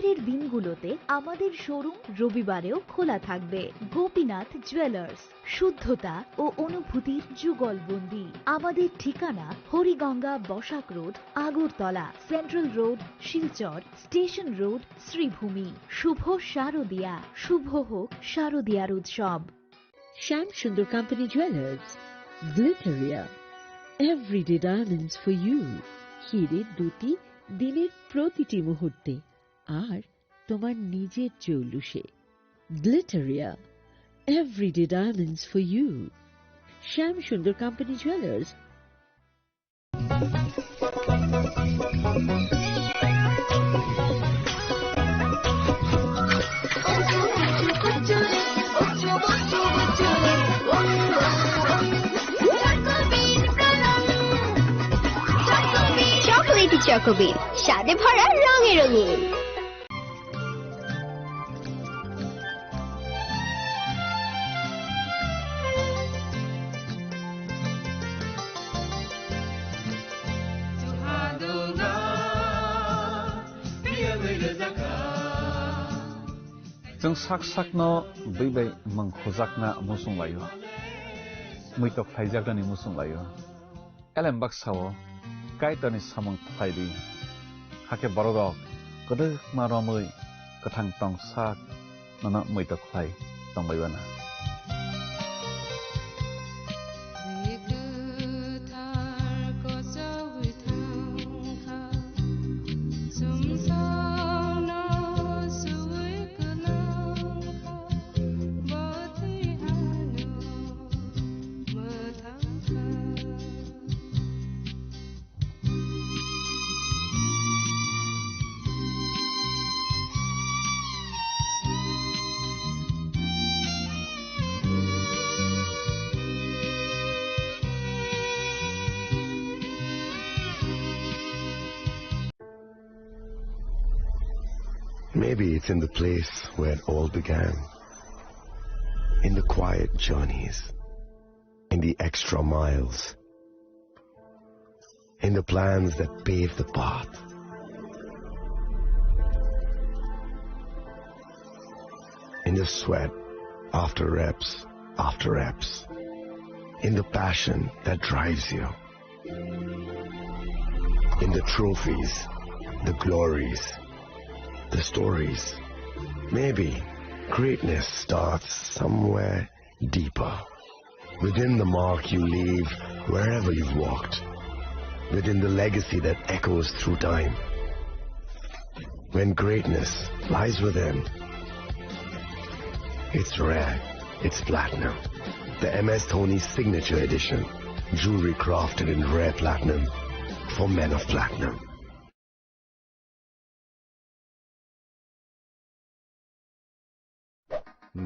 রবিবারের দিনগুলোতে আমাদের শোরুম রবিবারেও খোলা থাকবে। গোপীনাথ জুয়েলার্স, শুদ্ধতা ও অনুভূতির যুগলবন্দি। আমাদের ঠিকানা Hariganga Basak road, Agartala, central road, Silchar, station road, Sribhumi. শুভ শারদিয়া, শুভ হোক শারদিয়ার উৎসব। Shyam Sundar Company Jewelers, Glitteria, everyday diamonds for you. হীরের দুটি দিনের প্রতিটি মুহূর্তে আর তোমার নিজের জৌলুসে। Glitteria, everyday diamonds for you. Shyam Sundar Company Jewelers. চকোবিন, স্বাদে ভরা, রঙে রঙিন। जों साक साकनो बैबाय मंखजाकना मुसुं लायो मैतक थाइजाकनि मुसुं लायो एलेम बाक्साओ काइटानि सामं थाइदि हाके बरदक गदो मारमै गोथां टं साक नना मैतक Thai दंबायबाना Maybe it's in the place where it all began, in the quiet journeys, in the extra miles, in the plans that pave the path. In the sweat after reps, in the passion that drives you, in the trophies, the glories, the stories. Maybe greatness starts somewhere deeper, within the mark you leave wherever you've walked, within the legacy that echoes through time. When greatness lies within, it's rare, it's platinum. The MS Dhoni Signature Edition, jewelry crafted in rare platinum for men of platinum.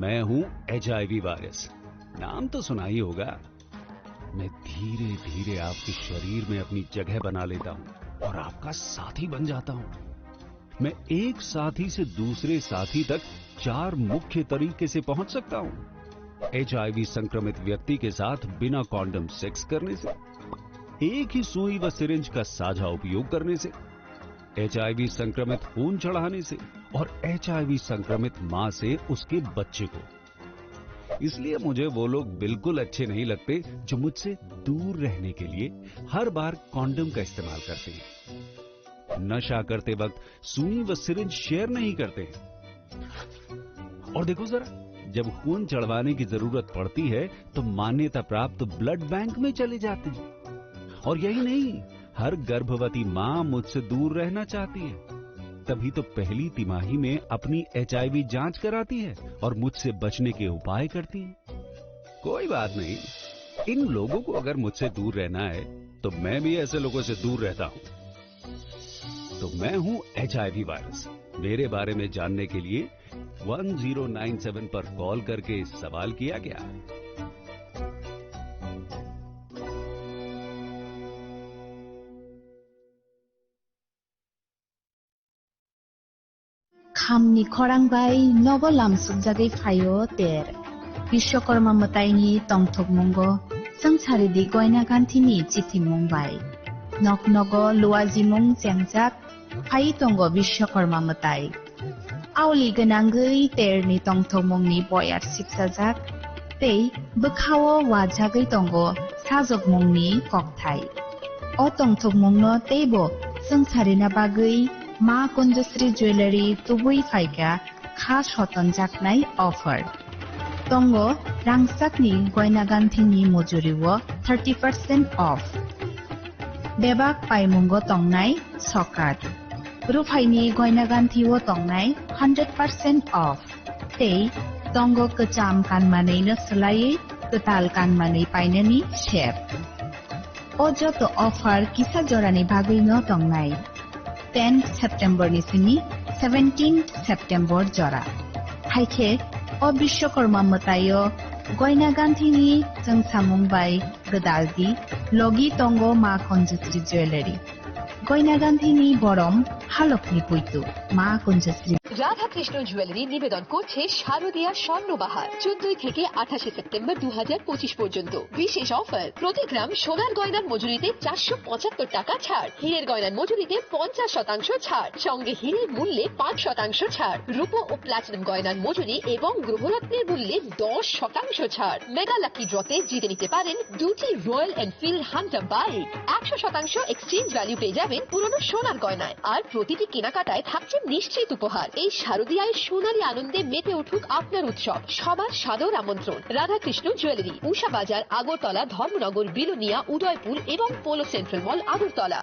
मैं हूं HIV virus, नाम तो सुना ही होगा। मैं धीरे धीरे आपके शरीर में अपनी जगह बना लेता हूं और आपका साथी बन जाता हूं। मैं एक साथी से दूसरे साथी तक 4 मुख्य तरीके से पहुंच सकता हूं। HIV संक्रमित व्यक्ति के साथ बिना कॉन्डम सेक्स करने से, एक ही सुई व सिरिंज का साझा उपयोग करने से, HIV संक्रमित खून चढ़ाने से और HIV संक्रमित मां से उसके बच्चे को। इसलिए मुझे वो लोग बिल्कुल अच्छे नहीं लगते जो मुझसे दूर रहने के लिए हर बार कॉन्डम का इस्तेमाल करते हैं, नशा करते वक्त सुई व सिरिंज शेयर नहीं करते हैं। और देखो जरा, जब खून चढ़वाने की जरूरत पड़ती है तो मान्यता प्राप्त ब्लड बैंक में चले जाते हैं। और यही नहीं, हर गर्भवती मां मुझसे दूर रहना चाहती है, तभी तो पहली तिमाही में अपनी HIV जांच कराती है और मुझसे बचने के उपाय करती है। कोई बात नहीं, इन लोगों को अगर मुझसे दूर रहना है तो मैं भी ऐसे लोगों से दूर रहता हूं। तो मैं हूं HIV वायरस। मेरे बारे में जानने के लिए 1097 पर कॉल करके सवाल किया गया है। खामनि खरांबाय नबलामसुकजागै फायो तेर विश्वकर्मा मताइनि तंथुकमुंगो संसारिदि गयना गान्थिनि चिथिमुंबाय नगनगो लुवाजिमुं जेंजाक फाइ तंगो विश्वकर्मा मताइ आवलि गोनांगै तेरनि तंथमंनि बयार सिपसाजाक tei bwkhao wajagui tongo sajokmungni kokthai o tongthokmungno teibo sungsarina bagui ma Kunjasri jewelry tubui phaika kha sotonjaknai offer tongo rangsakni goina ganthini mojuriwo 30% off bebak paimungo tongnai sokat rufaini goina ganthiwo tongnai 100% off tei tongo kecham kanmanai no selai ketal kanmanai painani shep o joto offer kisa jorani bagui no tongnai 10 September ni sini 17 September jora haike o bishwakarma matayo goina ganthini jengsamung bai gedaldi logi tongo ma Kunjasri jewelry goina ganthini borom halokni puitu ma Kunjasri Radhakrishna jewellery নিবেদন করছে শারদীয়া স্বর্ণবাহার 14 থেকে 28 September 2025 পর্যন্ত বিশেষ offer প্রতি গ্রাম সোনার গয়নার মজুরিতে 475 টাকা ছাড় হীরের গয়নার মজুরিতে 50% ছাড় সঙ্গে হীরের মূল্যে 5% ছাড় রূপো ও প্লাটিনাম গয়নার মজুরি এবং গ্রহরত্নের মূল্যে 10% ছাড় মেগা লাকি ড্রতে জিতে নিতে পারেন দুটি royal Enfield Hunter bike 100% exchange value পেয়ে যাবেন পুরনো সোনার গয়নায় আর প্রতিটি কেনাকাটায় থাকছে নিশ্চিত উপহার এই শারদীয়ায় সোনালী আনন্দে মেতে উঠুক আপনার উৎসব সবার সাদর আমন্ত্রণ রাধাকৃষ্ণ জুয়েলারি উষা বাজার আগরতলা ধর্মনগর বিলোনিয়া উদয়পুর এবং পোলো সেন্ট্রাল মল আগরতলা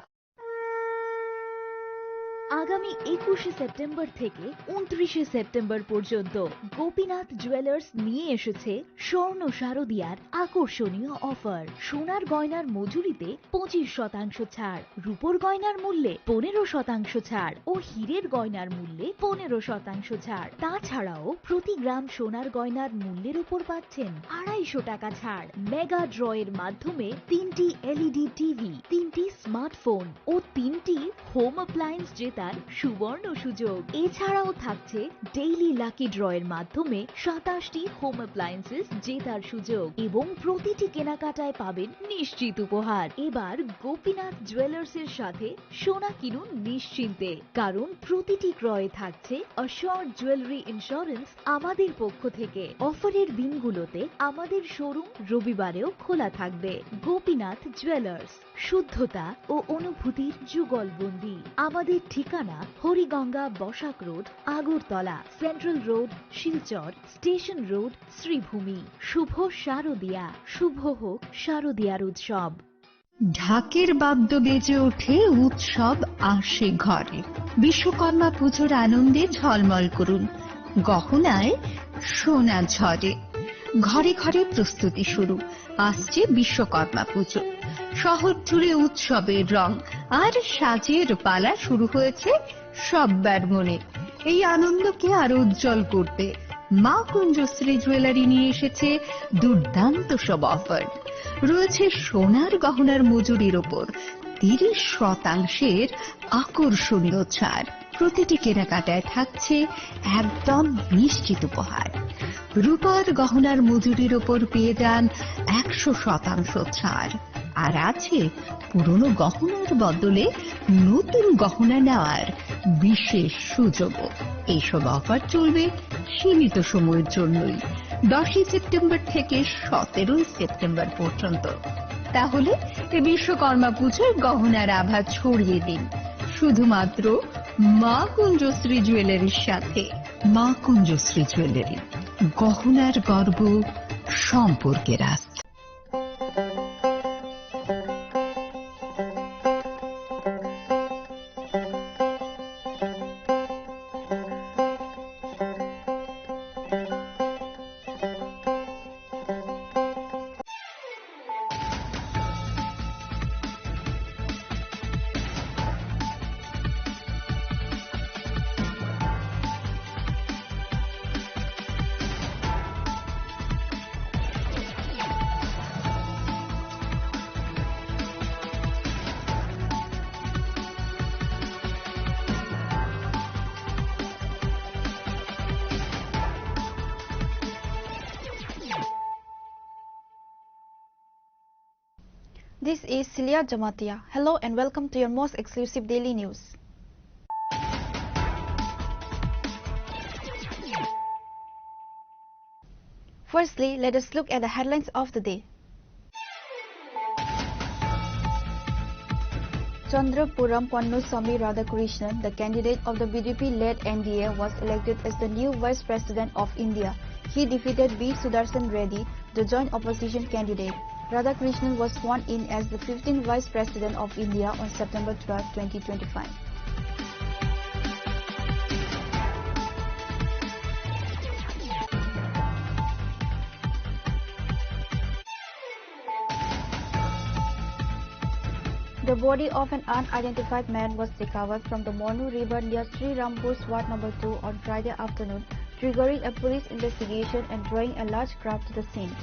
আগামী 21 সেপ্টেম্বর থেকে 29 সেপ্টেম্বর পর্যন্ত গোপীনাথ জুয়েলার্স নিয়ে এসেছে স্বর্ণ শারদীয়ার আকর্ষণীয় অফার সোনার গয়নার মজুরিতে 25% ছাড় রূপোর গয়নার মূল্যে 15% ছাড় ও হীরের গয়নার মূল্যে 15% ছাড় তাছাড়াও প্রতি গ্রাম সোনার গয়নার মূল্যের উপর পাচ্ছেন 250 টাকা ছাড় মেগা ড্রয়ের মাধ্যমে 3টি এলইডি টিভি 3টি স্মার্টফোন ও 3টি হোম অ্যাপ্লায়েন্স জেতার সুবর্ণ সুযোগ এছাড়াও থাকছে ডেইলি লাকি ড্রয়ের মাধ্যমে 27টি হোম অ্যাপ্লায়েন্সেস জেতার সুযোগ এবং প্রতিটি কেনাকাটায় পাবেন নিশ্চিত উপহার এবার গোপীনাথ জুয়েলার্স এর সাথে সোনা কিনুন নিশ্চিন্তে কারণ প্রতিটি ক্রয়ে থাকছে অ্যাশিওরড জুয়েলারি ইন্স্যুরেন্স আমাদের পক্ষ থেকে অফারের দিনগুলোতে আমাদের শোরুম রবিবারেও খোলা থাকবে গোপীনাথ জুয়েলার্স শুদ্ধতা ও অনুভূতির যুগলবন্দি আমাদের ঠিকানা Hariganga Basak road Agartala central road Silchar station road Sribhumi শুভ শারদীয়া শুভ হোক শারদীয়ার উৎসব ঢাকের বাদ্য বেজে ওঠে উৎসব আসে ঘরে বিশ্বকর্মা পুজোর আনন্দে ঝলমল করুন গহনায় সোনা ঝরে ঘরে ঘরে প্রস্তুতি শুরু আসছে বিশ্বকর্মা পুজো শহর জুড়ে উৎসবের রং আর সাজের পালা শুরু হয়েছে সবার মনে এই আনন্দকে আরো উজ্জ্বল করতে মা কুঞ্জশ্রী জুয়েলারি নিয়ে এসেছে দুর্দান্ত সব অফার রয়েছে সোনার গহনার মজুরির ওপর 30% আকর্ষণীয় ছাড় প্রতিটি কেনাকাটায় থাকছে একদম নিশ্চিত উপহার রূপার গহনার মজুরির ওপর পেয়ে যান 100% ছাড় আর আছে পুরনো গহনার বদলে নতুন গহনা নেওয়ার বিশেষ সুযোগও এইসব অফার চলবে সীমিত সময়ের জন্যই 10 সেপ্টেম্বর থেকে 17 সেপ্টেম্বর পর্যন্ত তাহলে এই বিশ্বকর্মা পুজোর গহনার আভা ছড়িয়ে দিন শুধুমাত্র মা কুঞ্জশ্রী জুয়েলারির সাথে মা কুঞ্জশ্রী জুয়েলারি গহনার গর্ব সম্পর্কের আস্থা This is Celia Jamatia. Hello and welcome to your most exclusive daily news. Firstly, let us look at the headlines of the day. Chandrapuram Pannusamy Radhakrishnan, the candidate of the BJP-led NDA, was elected as the new Vice President of India. He defeated B. Sudarshan Reddy, the joint opposition candidate. Radhakrishnan was sworn in as the 15th Vice President of India on September 12, 2025. The body of an unidentified man was recovered from the Mornu River near Sri Rampur Swat No. 2 on Friday afternoon, triggering a police investigation and drawing a large crowd to the scene.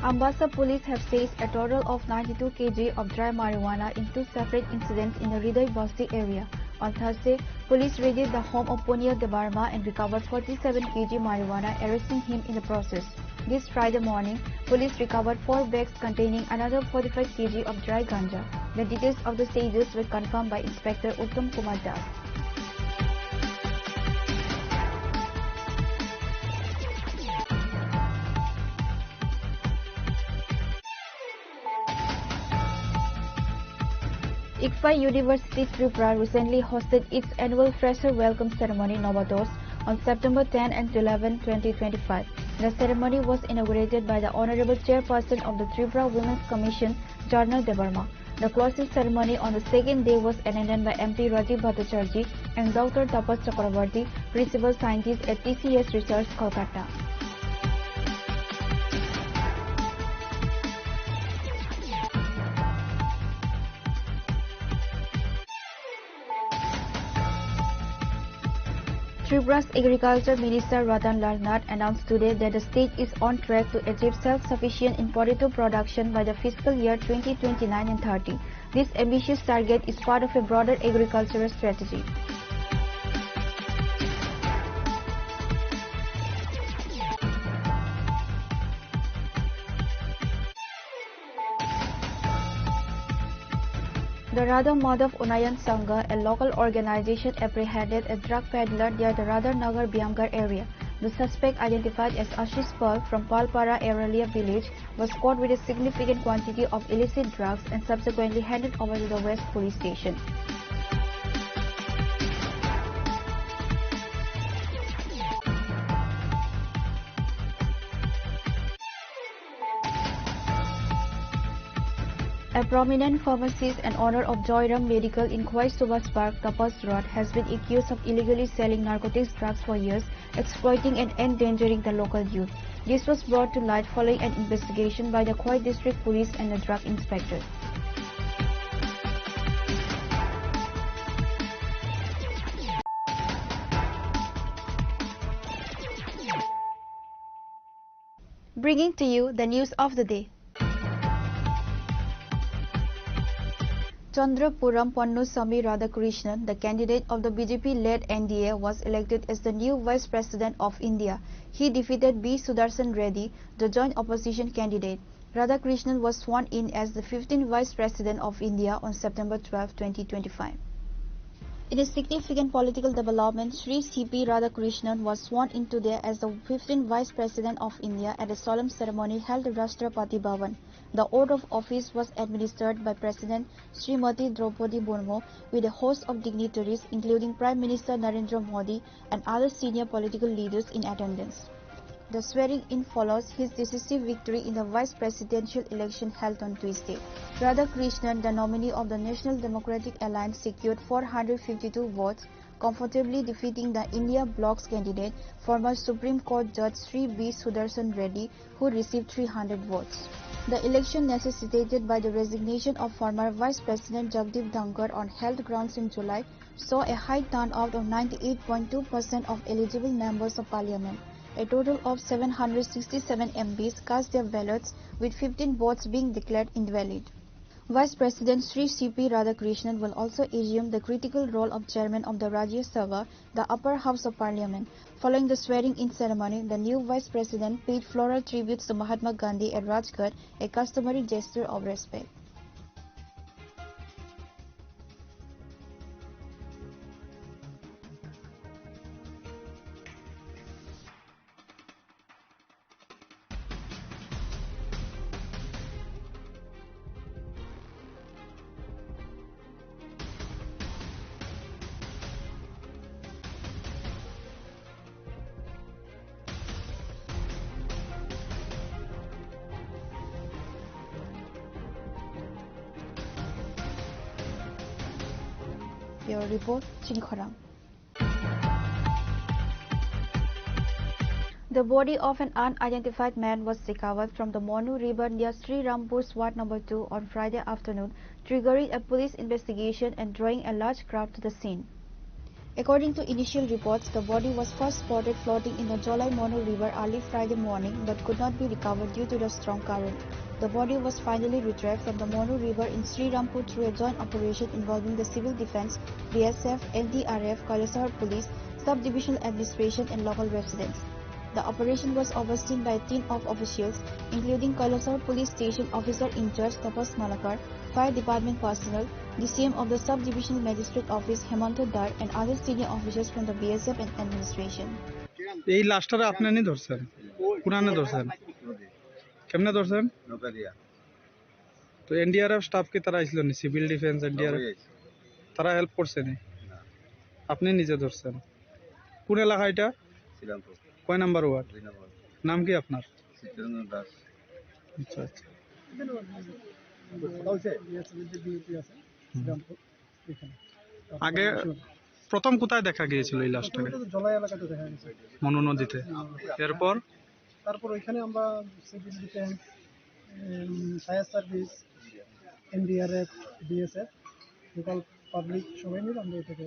Ambassa police have seized a total of 92 kg of dry marijuana in two separate incidents in the Hriday Basti area. On Thursday, police raided the home of Punia Debarma and recovered 47 kg marijuana, arresting him in the process. This Friday morning, police recovered 4 bags containing another 45 kg of dry ganja. The details of the seizures were confirmed by Inspector Uttam Kumar Das. ICFA University Tripura recently hosted its annual Fresher Welcome Ceremony Novatos on September 10 and 11, 2025. The ceremony was inaugurated by the Honorable Chairperson of the Tripura Women's Commission, Jarna Debarma. The closing ceremony on the second day was attended by MP Rajiv Bhattacharjee and Dr. Tapas Chakravarti, Principal Scientist at TCS Research, Kolkata. Tripura's Agriculture Minister Ratan Lal Nath announced today that the state is on track to achieve self-sufficient in potato production by the fiscal year 2029 and 30. This ambitious target is part of a broader agricultural strategy. The Radha Madhav Unayan Sangha, a local organization, apprehended a drug peddler near the Radhanagar Byamgar area. The suspect, identified as Ashish Pal from Palpara Aralia village, was caught with a significant quantity of illicit drugs and subsequently handed over to the West Police Station. A prominent pharmacist and owner of Joyram Medical in Khwai Subhas Park, Tapas Road, has been accused of illegally selling narcotics drugs for years, exploiting and endangering the local youth. This was brought to light following an investigation by the Khwai District Police and the Drug Inspector. Bringing to you the news of the day. Chandrapuram Pannusamy Radhakrishnan, the candidate of the BJP-led NDA, was elected as the new Vice President of India. He defeated B. Sudarshan Reddy, the joint opposition candidate. Radhakrishnan was sworn in as the 15th Vice President of India on September 12, 2025. In a significant political development, Sri C.P. Radhakrishnan was sworn in today as the 15th Vice President of India at a solemn ceremony held at Rashtrapati Bhavan. The oath of office was administered by President Srimati Draupadi Murmu with a host of dignitaries including Prime Minister Narendra Modi and other senior political leaders in attendance. The swearing-in follows his decisive victory in the vice presidential election held on Tuesday. Radhakrishnan, the nominee of the National Democratic Alliance, secured 452 votes, comfortably defeating the India Bloc's candidate, former Supreme Court Judge Sri B. Sudarshan Reddy, who received 300 votes. The election, necessitated by the resignation of former Vice President Jagdeep Dhankar on health grounds in July, saw a high turnout of 98.2% of eligible members of parliament. A total of 767 MPs cast their ballots, with 15 votes being declared invalid. Vice President Sri C.P. Radhakrishnan will also assume the critical role of chairman of the Rajya Sabha, the upper house of parliament. Following the swearing-in ceremony, the new vice president paid floral tributes to Mahatma Gandhi at Rajghat, a customary gesture of respect. Your report, Chinikhorang. The body of an unidentified man was recovered from the Monu River near Sri Rampur, Swat number 2 on Friday afternoon, triggering a police investigation and drawing a large crowd to the scene. According to initial reports, the body was first spotted floating in the Jolai Monu River early Friday morning but could not be recovered due to the strong current. The body was finally retrieved from the Monu River in Sri Rampur through a joint operation involving the Civil Defence, BSF, NDRF, Kailasahar Police, Sub-Divisional Administration and local residents. The operation was overseen by a team of officials, including Kailasahar Police Station Officer in charge Tapas Malakar, Fire Department personnel, DCM of the Sub-Divisional Magistrate Office Hemanta Dar and other senior officers from the BSF and administration. এই লাশটারে আপনি নি ধরছেন পুরানে ধরছেন কেমনে ধরছেন তো NDRF staff কি তারা আইছিল নি সিভিল ডিফেন্স এনডিআরএফ তারা হেল্প করছে নি আপনি নিজে ধরছেন কোন এলাকা এটা শ্রীরামপুর কয় নাম্বার ওয়ার্ড 2 নাম্বার নাম কি আপনার চিত্তরঞ্জন দাস আচ্ছা আচ্ছা আগে প্রথম কোথায় দেখা গিয়েছিল এই লাশটাকে জলাই এলাকাতে দেখা গেছে মনু নদীতে এরপর তারপর ওইখানে আমরা civil defence fire service NDRF BSF local public সবাই মিলে আমরা এটাকে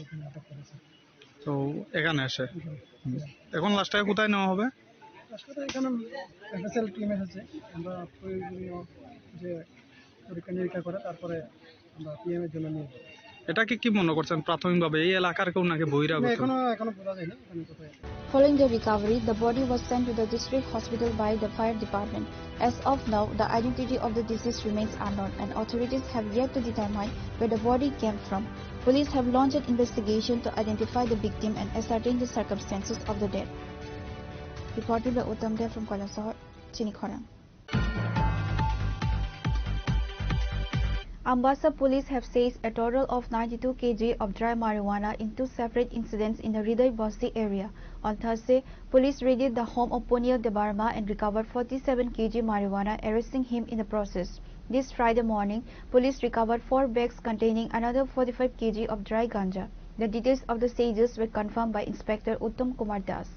এখানে আটক করেছি তো এখানে আসে এখন লাশটাকে কোথায় নেওয়া হবে লাশটা এখানে এফএসএল টিম এসেছে আমরা প্রয়োজনীয় যে পরীক্ষা নিরীক্ষা করে তারপরে আমরা পিএম এর জন্য নিয়ে যাব এটা কি মনে করছেন প্রাথমিকভাবে এই এলাকার কেউ নাকি বহিরাগত এখনো বোঝা যায়নি এখানে কোথায় Following the recovery, the body was sent to the district hospital by the fire department. As of now, the identity of the deceased remains unknown and authorities have yet to determine where the body came from. Police have launched an investigation to identify the victim and ascertain the circumstances of the death. Reported by Uttam Dev from Kailasahar, Chinikhorang. Ambassa police have seized a total of 92 kg of dry marijuana in two separate incidents in the Hriday Basti area. On Thursday, police raided the home of Punil Debarma and recovered 47 kg marijuana, arresting him in the process. This Friday morning, police recovered 4 bags containing another 45 kg of dry ganja. The details of the seizures were confirmed by Inspector Uttam Kumar Das.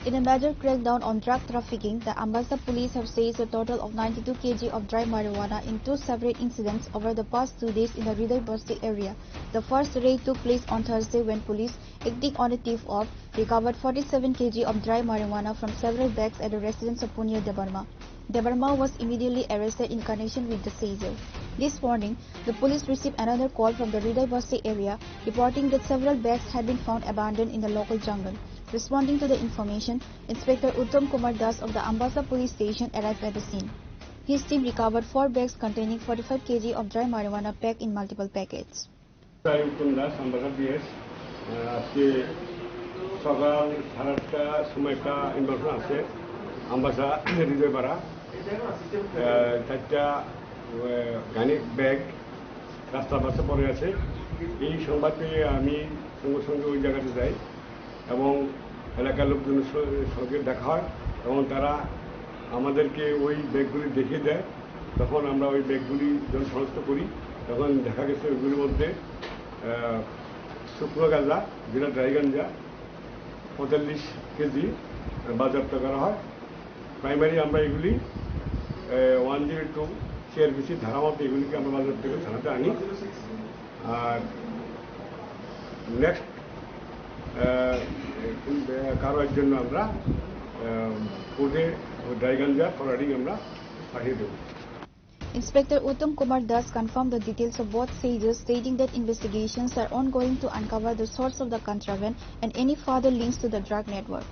In a major crackdown on drug trafficking, the Ambassa police have seized a total of 92 kg of dry marijuana in 2 separate incidents over the past 2 days in the Hriday Basti area. The first raid took place on Thursday when police, acting on a tip-off, recovered 47 kg of dry marijuana from several bags at the residence of Punya Debarma. Debarma was immediately arrested in connection with the seizure. This morning, the police received another call from the Hriday Basti area reporting that several bags had been found abandoned in the local jungle. Responding to the information, Inspector Uttam Kumar Das of the Ambassa police station arrived at the scene. His team recovered 4 bags containing 45 kg of dry marijuana packed in multiple packets. Uttam Das, Ambassa BS, আজকে সকাল 8:30টার সময় একটা information আছে আম্বাসা হৃদয়পাড়া 4টা গানিক bag রাস্তার পাশে পড়ে আছে। এই সংবাদ পেয়ে আমি সঙ্গে সঙ্গে ওই জায়গাতে যাই এবং এলাকার লোকজনের সঙ্গে দেখা হয় এবং তারা আমাদেরকে ওই ব্যাগগুলি দেখিয়ে দেয়। তখন আমরা ওই ব্যাগগুলি যখন শনাক্ত করি তখন দেখা গেছে ওইগুলির মধ্যে শুকনো গাঁজা যেটা ড্রাই গাঁজা 45 কেজি বাজেয়াপ্ত করা হয়। প্রাইমারি আমরা এগুলি 102 CRPC ধারা মতো এগুলিকে আমরা বাজেয়াপ্ত করে থানাতে আনি। আর নেক্সট কারোর জন্য আমরা কোর্টে ড্রাই গাঁজা ফরওয়ার্ডিং আমরা পাঠিয়ে দেব। Inspector Uttam Kumar Das confirmed the details of both seizures, stating that investigations are ongoing to uncover the source of the contraband and any further links to the drug network.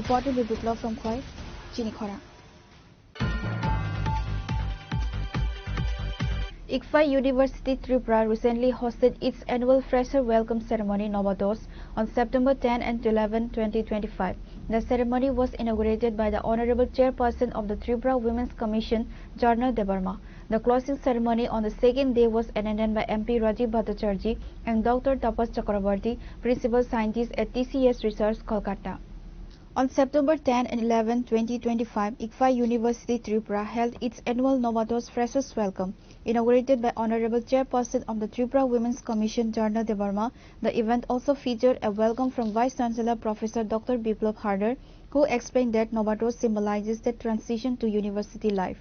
Reported by Biplav from Khoi, Chinikhora. ICFA University Tripura recently hosted its annual Fresher Welcome Ceremony Novados on September 10 and 11, 2025. The ceremony was inaugurated by the Honorable Chairperson of the Tripura Women's Commission, Jarna Debarma. The closing ceremony on the second day was attended by MP Rajiv Bhattacharjee and Dr. Tapas Chakrabarty, Principal Scientist at TCS Research, Kolkata. On September 10 and 11, 2025, ICFA University Tripura held its annual Novados Freshers Welcome. Inaugurated by Honorable Chairperson of the Tripura Women's Commission, Jarna Debarma, the event also featured a welcome from Vice Chancellor Professor Dr. Biplav Harder, who explained that Novados symbolizes the transition to university life.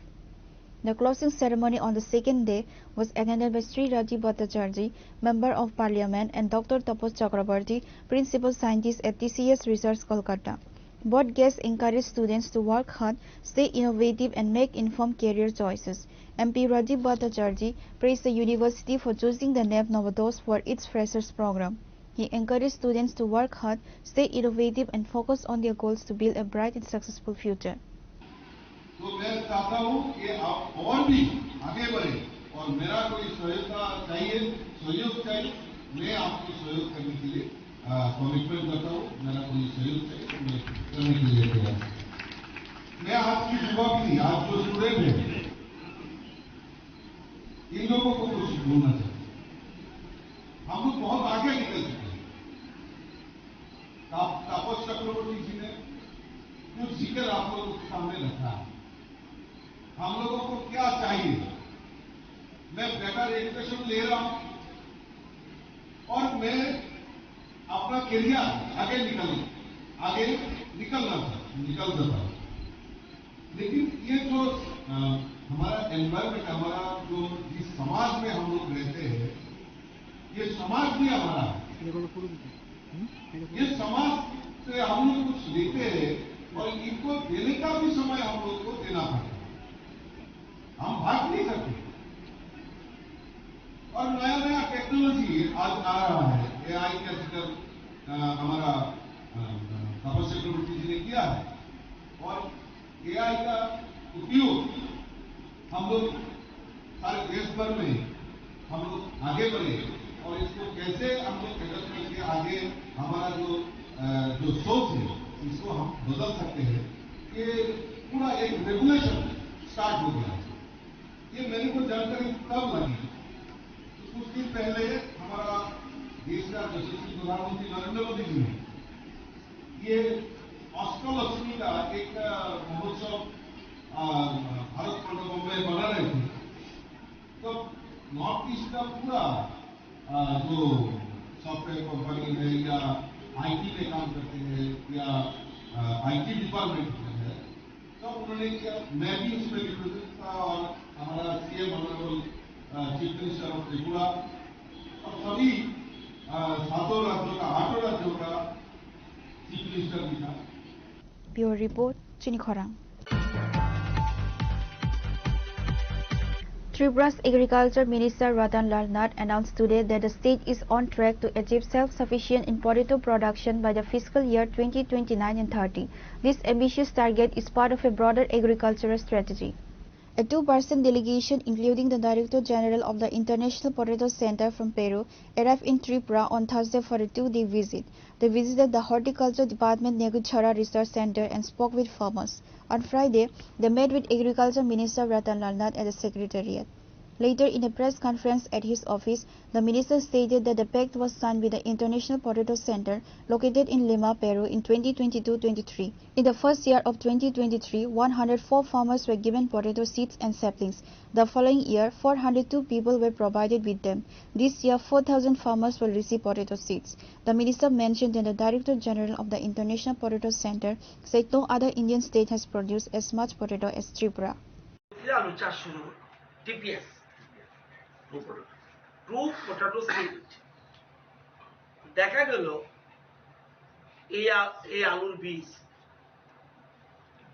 The closing ceremony on the second day was attended by Sri Rajiv Bhattacharjee, Member of Parliament, and Dr. Tapas Chakrabarty, Principal Scientist at TCS Research, Kolkata. Both guests encouraged students to work hard, stay innovative, and make informed career choices. MP Rajiv Bhattacharjee praised the university for choosing the name Novados for its freshers program. He encouraged students to work hard, stay innovative, and focus on their goals to build a bright and successful future. तो मैं चाहता हूँ कि आप और भी आगे बढ़े और मेरा कोई सहयोग चाहिए मैं आपको सहयोग करने के लिए कमिटमेंट करता हूँ। मेरा कोई सहयोग चाहिए मैं करने के लिए तैयार। मैं आज की युवा पीढ़ी, आज जो स्टूडेंट है, इन लोगों को कुछ बोलना चाहिए। हम लोग बहुत आगे निकल चुके हैं। तापस चक्रवर्ती जी ने कुछ जिक्र आप लोगों के सामने रखा है। हम लोगों को क्या चाहिए? मैं बेटर एजुकेशन ले रहा हूं और मैं अपना करियर आगे निकलना था, लेकिन ये जो हमारा एनवायरमेंट, हमारा जो जिस समाज में हम लोग रहते हैं, ये समाज भी हमारा है। ये समाज से हम लोग कुछ लेते हैं और इनको देने का भी समय हम लोग को देना पड़ता है। हम भाग नहीं सकते। और नया नया टेक्नोलॉजी आज आ रहा है। एआई का जिक्र हमारा तपस्या चक्रवर्ती जी ने किया है और एआई का उपयोग हम लोग सारे देश भर में हम लोग आगे बढ़े और इसको कैसे हम लोग एडप्ट करके आगे हमारा जो सोच है इसको हम बदल सकते हैं। ये पूरा एक रेगुलेशन स्टार्ट हो गया। ये मेरे को जानकारी तब लगी कुछ दिन पहले हमारा देश का यशस्वी प्रधानमंत्री नरेंद्र मोदी जी ने ये अष्टलक्ष्मी का एक महोत्सव भारत मंडपम में बना रहे थे। तो नॉर्थ ईस्ट का पूरा जो सॉफ्टवेयर कंपनी है या आईटी में काम करते हैं या आईटी डिपार्टमेंट में है, तो उन्होंने किया, मैं भी उसमें रिप्रेजेंट था और हमारा CM honourable chief minister of Tripura और सभी 7 राज्यों का 8 राज्यों का चीफ मिनिस्टर भी था। ब्यूरो रिपोर्ट चिनी खोरांग। Tripura's Agriculture Minister Ratan Lal Nath announced today that the state is on track to achieve self-sufficient in potato production by the fiscal year 2029 and 30. This ambitious target is part of a broader agricultural strategy. A 2-person delegation, including the Director General of the International Potato Center from Peru, arrived in Tripura on Thursday for a 2-day visit. They visited the Horticulture Department Neguchhara Research Center and spoke with farmers. On Friday, they met with Agriculture Minister Ratan Lal Nath at the Secretariat. Later, in a press conference at his office, the minister stated that the pact was signed with the International Potato Center located in Lima, Peru in 2022-23. In the first year of 2023, 104 farmers were given potato seeds and saplings. The following year, 402 people were provided with them. This year, 4,000 farmers will receive potato seeds. The minister mentioned that the Director General of the International Potato Center said no other Indian state has produced as much potato as Tripura. TPS, true potato seed, দেখা গেল এই আলুর বীজ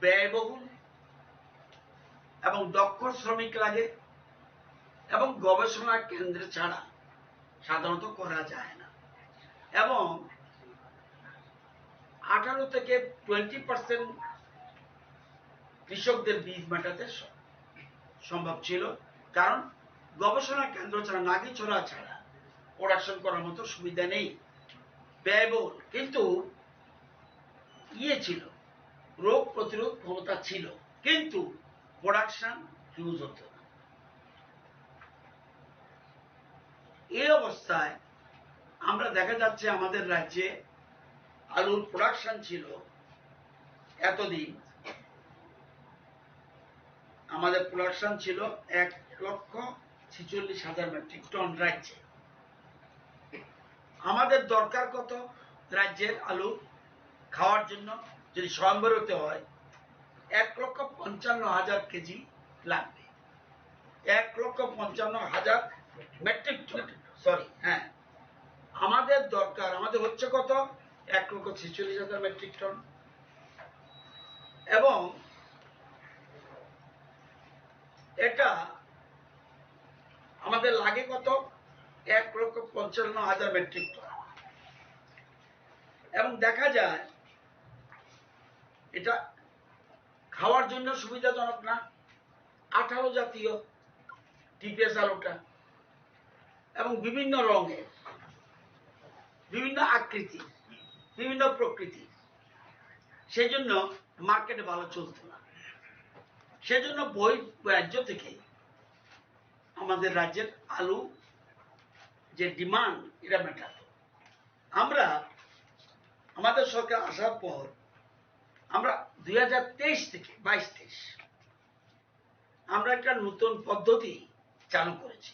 ব্যয়বহুল এবং দক্ষ শ্রমিক লাগে এবং গবেষণা কেন্দ্র ছাড়া সাধারণত করা যায় না এবং 18 থেকে 20% কৃষকদের বীজ মেটাতে সম্ভব ছিল, কারণ গবেষণা কেন্দ্র ছাড়া নাগিছড়া ছাড়া প্রোডাকশন করার মতো সুবিধা নেই, ব্যয়বহুল, কিন্তু ছিল রোগ প্রতিরোধ ক্ষমতা ছিল, কিন্তু প্রোডাকশন হিউজ হতো না। এই অবস্থায় আমরা দেখা যাচ্ছে আমাদের রাজ্যে আলুর প্রোডাকশন ছিল এতদিন, আমাদের প্রোডাকশন ছিল 1,46,000 মেট্রিক টন রাজ্যে। আমাদের দরকার কত রাজ্যের আলু খাওয়ার জন্য? যদি স্বয়ম্বর হতে হয় 1,55,000 কেজি লাগবে, 1,55,000 মেট্রিক টন, সরি, হ্যাঁ, আমাদের দরকার, আমাদের হচ্ছে কত? 1,46,000 মেট্রিক টন। এবং এটা আমাদের লাগে কত? 1,55,000 মেট্রিক টন। এবং দেখা যায় এটা খাওয়ার জন্য সুবিধাজনক না, 18 জাতীয় টিপিএস আলুটা, এবং বিভিন্ন রঙের, বিভিন্ন আকৃতি, বিভিন্ন প্রকৃতি, সেজন্য মার্কেটে ভালো চলত না। সেজন্য রাজ্য থেকে আমাদের রাজ্যের আলু যে ডিমান্ড, এটা মেটাত। আমরা আমাদের সরকার আসার পর আমরা 2023 থেকে 22-23 আমরা একটা নতুন পদ্ধতি চালু করেছি,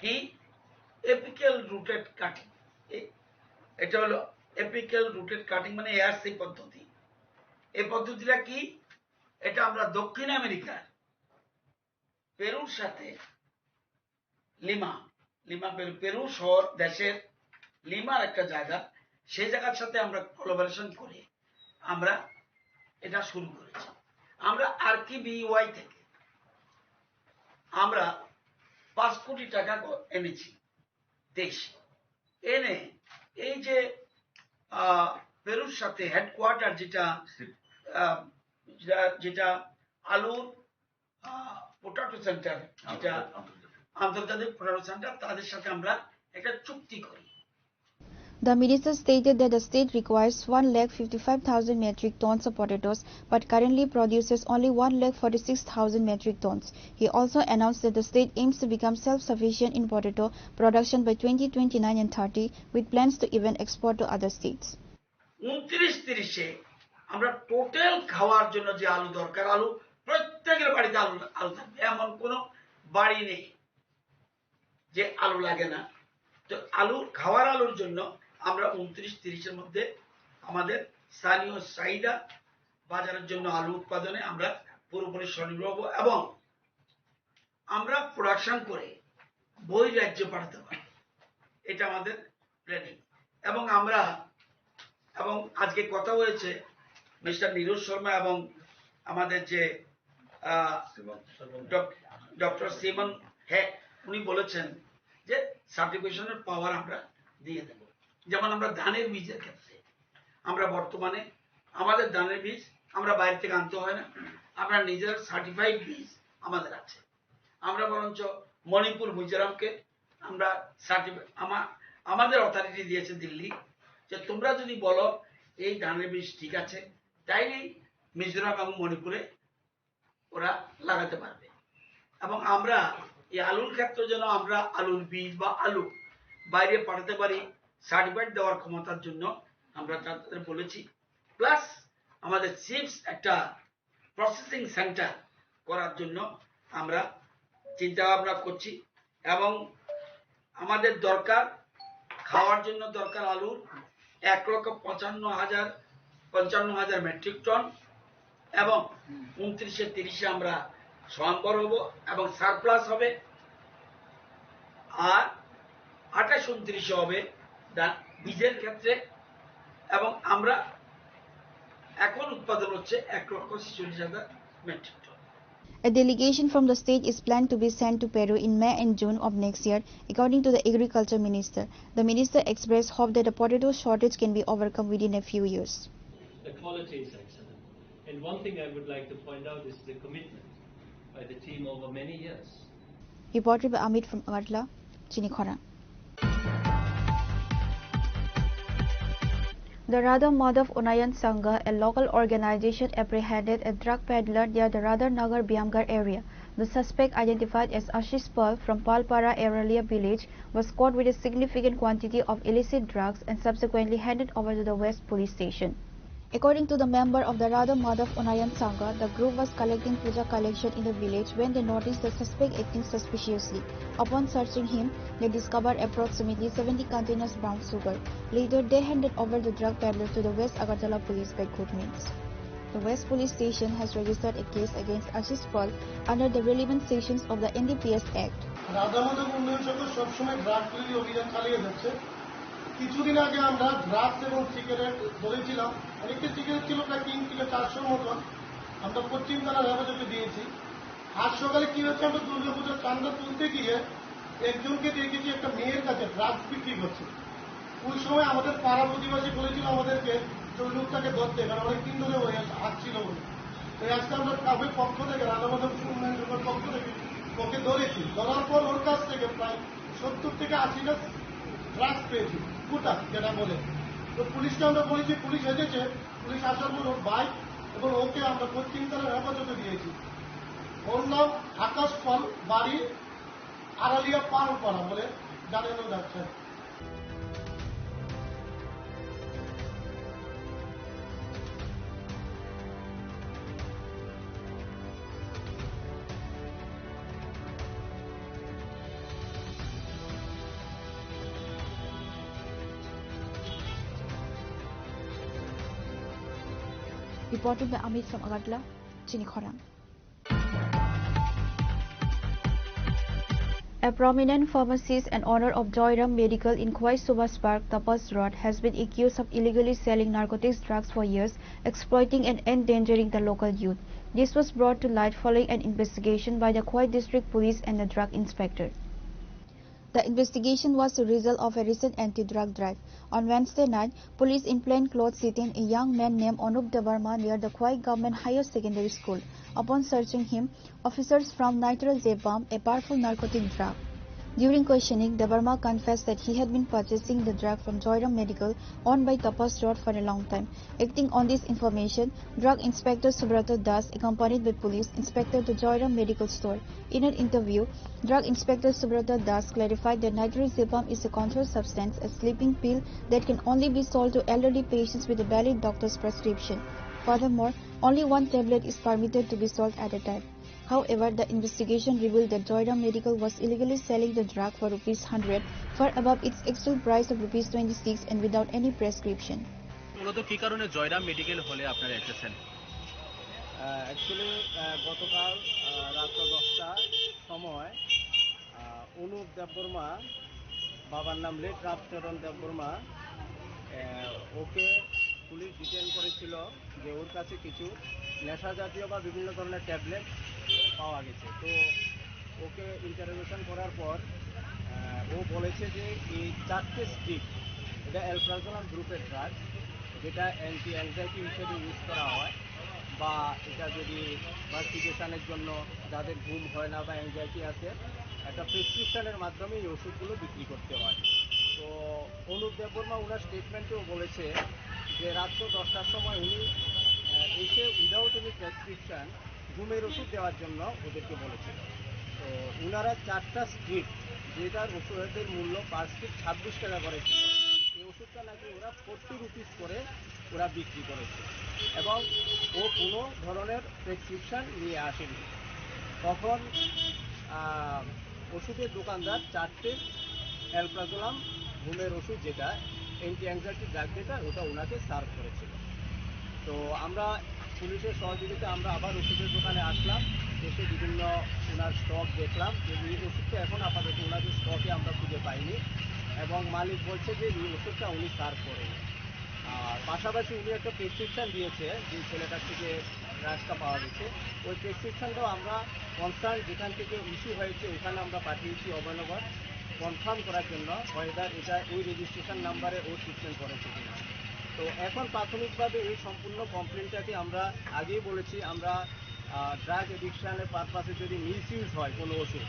কি? Apical rooted cutting. এটা হলো এপিক্যাল রুটেড কাটিং, মানে এআরসি পদ্ধতি। এই পদ্ধতিটা কি? এটা আমরা দক্ষিণ আমেরিকার পেরুর সাথে লিমা পেরু শহর দেশের লিমার একটা জায়গা, সেই জায়গার সাথে আমরা কোলাবোরেশন করে আমরা এটা শুরু করেছি। আমরা RKBY থেকে আমরা 5 কোটি টাকা এনেছি দেশে, এনে এই যে পেরুর সাথে হেডকোয়ার্টার যেটা আলুর পোটাটো সেন্টার, যেটা আন্তর্জাতিক পোটাটো সেন্টার, তাদের সাথে আমরা একটা চুক্তি করি। The minister stated that the state requires 1,55,000 metric tons of potatoes but currently produces only 1,46,000 metric tons. He also announced that the state aims to become self-sufficient in potato production by 2029 and 30 with plans to even export to other states. 29-30-এ আমরা total খাওয়ার জন্য যে আলু দরকার, আলু প্রত্যেকের বাড়িতে আলু থাকবে, এমন কোনো বাড়ি নেই যে আলু লাগে না। তো খাওয়ার আলুর জন্য আমরা 29-30-এর মধ্যে আমাদের স্থানীয় চাহিদা বাজারের জন্য আলু উৎপাদনে আমরা পুরোপুরি স্বনির্ভর হব এবং আমরা প্রোডাকশন করে বহির্রাজ্যে পাঠাতে পারব, এটা আমাদের প্ল্যানিং। এবং আজকে কথা হয়েছে মিস্টার নীরজ শর্মা এবং আমাদের যে ডক্টর সিমন হেক, উনি বলেছেন যে সার্টিফিকেশনের পাওয়ার আমরা দিয়ে দেব। যেমন আমরা ধানের বীজের ক্ষেত্রে আমরা বর্তমানে আমাদের ধানের বীজ আমরা বাইরে থেকে আনতে হয় না, আমরা নিজের সার্টিফাইড বীজ আমাদের আছে। আমরা বরঞ্চ মণিপুর মিজোরামকে আমরা আমাদের অথরিটি দিয়েছে দিল্লি, যে তোমরা যদি বলো এই ধানের বীজ ঠিক আছে, তাইলেই মিজোরাম এবং মণিপুরে ওরা লাগাতে পারবে। এবং আমরা এই আলুর ক্ষেত্রে যেন আমরা আলুর বীজ বা আলু বাইরে পাঠাতে পারি, সার্টিফাইড দেওয়ার ক্ষমতার জন্য আমরা তাদের বলেছি। প্লাস আমাদের চিপস একটা প্রসেসিং সেন্টার করার জন্য আমরা চিন্তা ভাবনা করছি। এবং আমাদের দরকার, খাওয়ার জন্য দরকার আলুর 1,55,000 মেট্রিক টন এবং 29-30-এ আমরা স্বয়ংবর হব এবং সারপ্লাস হবে, আর 28-29-এ হবে বীজের ক্ষেত্রে। এবং আমরা এখন উৎপাদন হচ্ছে 1,46,000 metric ton. A delegation from the state is planned to be sent to Peru in May and June of next year, according to the Agriculture Minister. The minister expressed hope that the potato shortage can be overcome within a few years. The quality is excellent. And one thing I would like to point out is the commitment by the team over many years. Reported by Amit from Agartala, Chinikhora. The Radha Madhav Unayan Sangha, a local organization, apprehended a drug peddler near the Radha Nagar Biamgar area. The suspect, identified as Ashish Pal from Palpara Aralia village, was caught with a significant quantity of illicit drugs and subsequently handed over to the West Police Station. According to the member of the Radha Madhav Unayan Sangha, the group was collecting puja collection in the village when they noticed the suspect acting suspiciously. Upon searching him, they discovered approximately 70 containers brown sugar. Later, they handed over the drug peddler to the West Agartala police by good means. The West Police Station has registered a case against Ashish Pal under the relevant sections of the NDPS Act. Radha Madhab Unnayan Sangha সবসময় drug তৈরি অভিযান চালিয়ে যাচ্ছে। কিছুদিন আগে আমরা drugs এবং cigarette ধরেছিলাম, অনেকটা সিগারেট ছিল প্রায় 3 থেকে 400 মতন, আমরা পশ্চিম থানার হেফাজতে দিয়েছি। আজ সকালে কি হচ্ছে, আমরা দুর্গাপূজার চাঁদা তুলতে গিয়ে একজনকে দেখেছি একটা মেয়ের কাছে ড্রাগস বিক্রি করছে। ওই সময় আমাদের পাড়া প্রতিবাসী বলেছিল আমাদেরকে যে ওই লোকটাকে ধরতে, কারণ অনেকদিন ধরে ওই আসছিল বলে। তাই আজকে আমরা ক্লাবের পক্ষ থেকে, রাধা মাধব উন্নয়ন সংঘের পক্ষ থেকে ওকে ধরেছি। ধরার পর ওর কাছ থেকে প্রায় 70 থেকে 80টা ড্রাগস পেয়েছি, গোটা যেটা বলে। তো পুলিশকে আমরা বলেছি, পুলিশ এসেছে, পুলিশ আসার পর ওর বাইক এবং ওকে আমরা পশ্চিম থানার হেফাজতে দিয়েছি। ওর নাম আকাশ পাল, বাড়ি আড়ালিয়া পালপাড়া বলে জানানো যাচ্ছে। Reported by Amit from Agartala, Chinikhora. A prominent pharmacist and owner of Joyram Medical in Khwai Subhas Park, Tapas Road, has been accused of illegally selling narcotics drugs for years, exploiting and endangering the local youth. This was brought to light following an investigation by the Khwai District Police and the drug inspector. The investigation was the result of a recent anti-drug drive. On Wednesday night, police in plain clothes detained a young man named Anup Debarma near the Khwai Government Higher Secondary School. Upon searching him, officers found nitrazepam, a powerful narcotic drug. During questioning, Debarma confessed that he had been purchasing the drug from Joyram Medical, owned by Tapas Road, for a long time. Acting on this information, Drug Inspector Subrata Das, accompanied by police, inspected the Joyram Medical store. In an interview, Drug Inspector Subrata Das clarified that nitrazepam is a controlled substance, a sleeping pill that can only be sold to elderly patients with a valid doctor's prescription. Furthermore, only one tablet is permitted to be sold at a time. However, the investigation revealed that Joyram Medical was illegally selling the drug for ₹100 far above its actual price of ₹26 and without any prescription. মূলত কি কারণে Jayram medical হলে আপনারা এসেছেন? Actually গতকাল রাত 10টার সময় অনুপ দেববর্মা, বাবার নাম লেট রামচরণ দেববর্মা, ওকে পুলিশ ডিটেইন করেছিল যে ওর কাছে কিছু নেশা জাতীয় বা বিভিন্ন ধরনের ট্যাবলেট পাওয়া গেছে। তো ওকে ইন্টারোগেশন করার পর ও বলেছে যে এই 4টে স্টিক এটা অ্যালপ্রাজোলাম গ্রুপের ড্রাগ, যেটা অ্যান্টি অ্যাংজাইটি হিসেবে ইউজ করা হয়, বা এটা যদি ভার্টিগেশনের জন্য যাদের ঘুম হয় না বা অ্যাংজাইটি আছে, একটা প্রেসক্রিপশনের মাধ্যমে এই ওষুধগুলো বিক্রি করতে হয়। তো অনুপ দেববর্মা ওনার স্টেটমেন্টেও বলেছে যে রাত্র 10টার সময় উনি এসে উইদাউট এনি প্রেসক্রিপশন ঘুমের ওষুধ দেওয়ার জন্য ওদেরকে বলেছিল। তো ওনারা 4টা স্ট্রিপ, যেটার ওষুধের মূল্য পার স্ট্রিপ 26 টাকা করে ছিল, এই ওষুধটা নাকি ওরা 40 রুপিস করে ওরা বিক্রি করেছে এবং ও কোনো ধরনের প্রেসক্রিপশন নিয়ে আসেনি। তখন ওষুধের দোকানদার 4টে অ্যালপ্রাজোলাম ঘুমের ওষুধ, যেটা অ্যান্টি অ্যাংজাইটি ড্রাগ, যেটা ওটা ওনাকে সার্ভ করেছিল। তো আমরা পুলিশের সহযোগিতা আমরা আবার ওষুধের দোকানে আসলাম, এসে বিভিন্ন ওনার স্টক দেখলাম যে এই ওষুধটা এখন আপাতত ওনাদের স্টকে আমরা খুঁজে পাইনি এবং মালিক বলছে যে এই ওষুধটা উনি সার্ভ করেন। আর পাশাপাশি উনি একটা প্রেসক্রিপশান দিয়েছে যে ছেলেটার থেকে ড্রাগসটা পাওয়া গেছে, ওই প্রেসক্রিপশানটাও আমরা কনসার্ন যেখান থেকে ইস্যু হয়েছে ওখানে আমরা পাঠিয়েছি অবৈধভাবে কনফার্ম করার জন্য ওয়েদার এটা ওই রেজিস্ট্রেশন নাম্বারে ও ট্রিটমেন্ট করেছে কিনা। তো এখন প্রাথমিকভাবে এই সম্পূর্ণ কমপ্লেনটাকে আমরা আগেই বলেছি, আমরা ড্রাগ এডিকশানের পারপাসে যদি মিসইউজ হয় কোনো ওষুধ,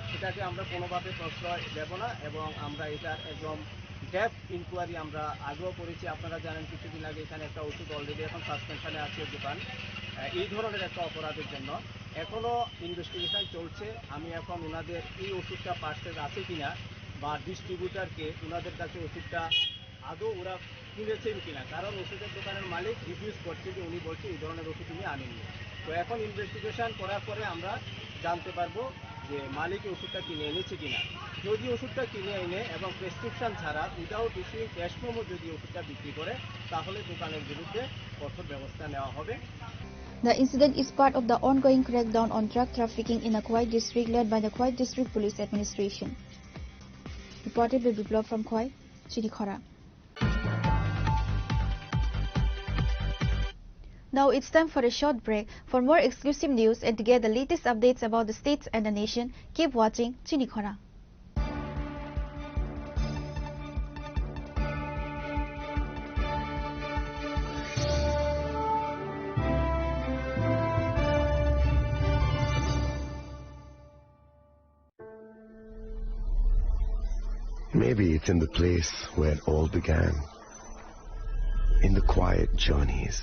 সেটাকে আমরা কোনোভাবে প্রশ্রয় দেব না এবং আমরা এটার একদম ডেপথ ইনকোয়ারি আমরা আগেও করেছি। আপনারা জানেন কিছুদিন আগে এখানে একটা ওষুধ অলরেডি এখন সাসপেনশনে আছে দোকান, এই ধরনের একটা অপরাধের জন্য। এখনও ইনভেস্টিগেশন চলছে। আমি এখন ওনাদের এই ওষুধটা পার্সেল আছে কিনা বা ডিস্ট্রিবিউটারকে ওনাদের কাছে ওষুধটা আদৌ ওরা কিনেছেন কিনা, কারণ ওষুধের দোকানের মালিক রিভিউজ করছে যে উনি বলছে এই ধরনের ওষুধ উনি আনেননি। তো এখন ইনভেস্টিগেশন করার পরে আমরা জানতে পারবো যে মালিক ওষুধটা কিনে এনেছে কিনা। যদি ওষুধটা কিনে এনে এবং প্রেসক্রিপশন ছাড়া উইদাউট ইস্যুইং ক্যাশ মেমো যদি ওষুধটা বিক্রি করে, তাহলে দোকানের বিরুদ্ধে কঠোর ব্যবস্থা নেওয়া হবে। The incident is part of the ongoing crackdown on drug trafficking in the Khwai district led by the Khwai District Police Administration. Reported by Biplov from Khwai, Chinikhara. Now it's time for a short break. For more exclusive news and to get the latest updates about the states and the nation, keep watching Chinikhara. Maybe it's in the place where it all began, in the quiet journeys,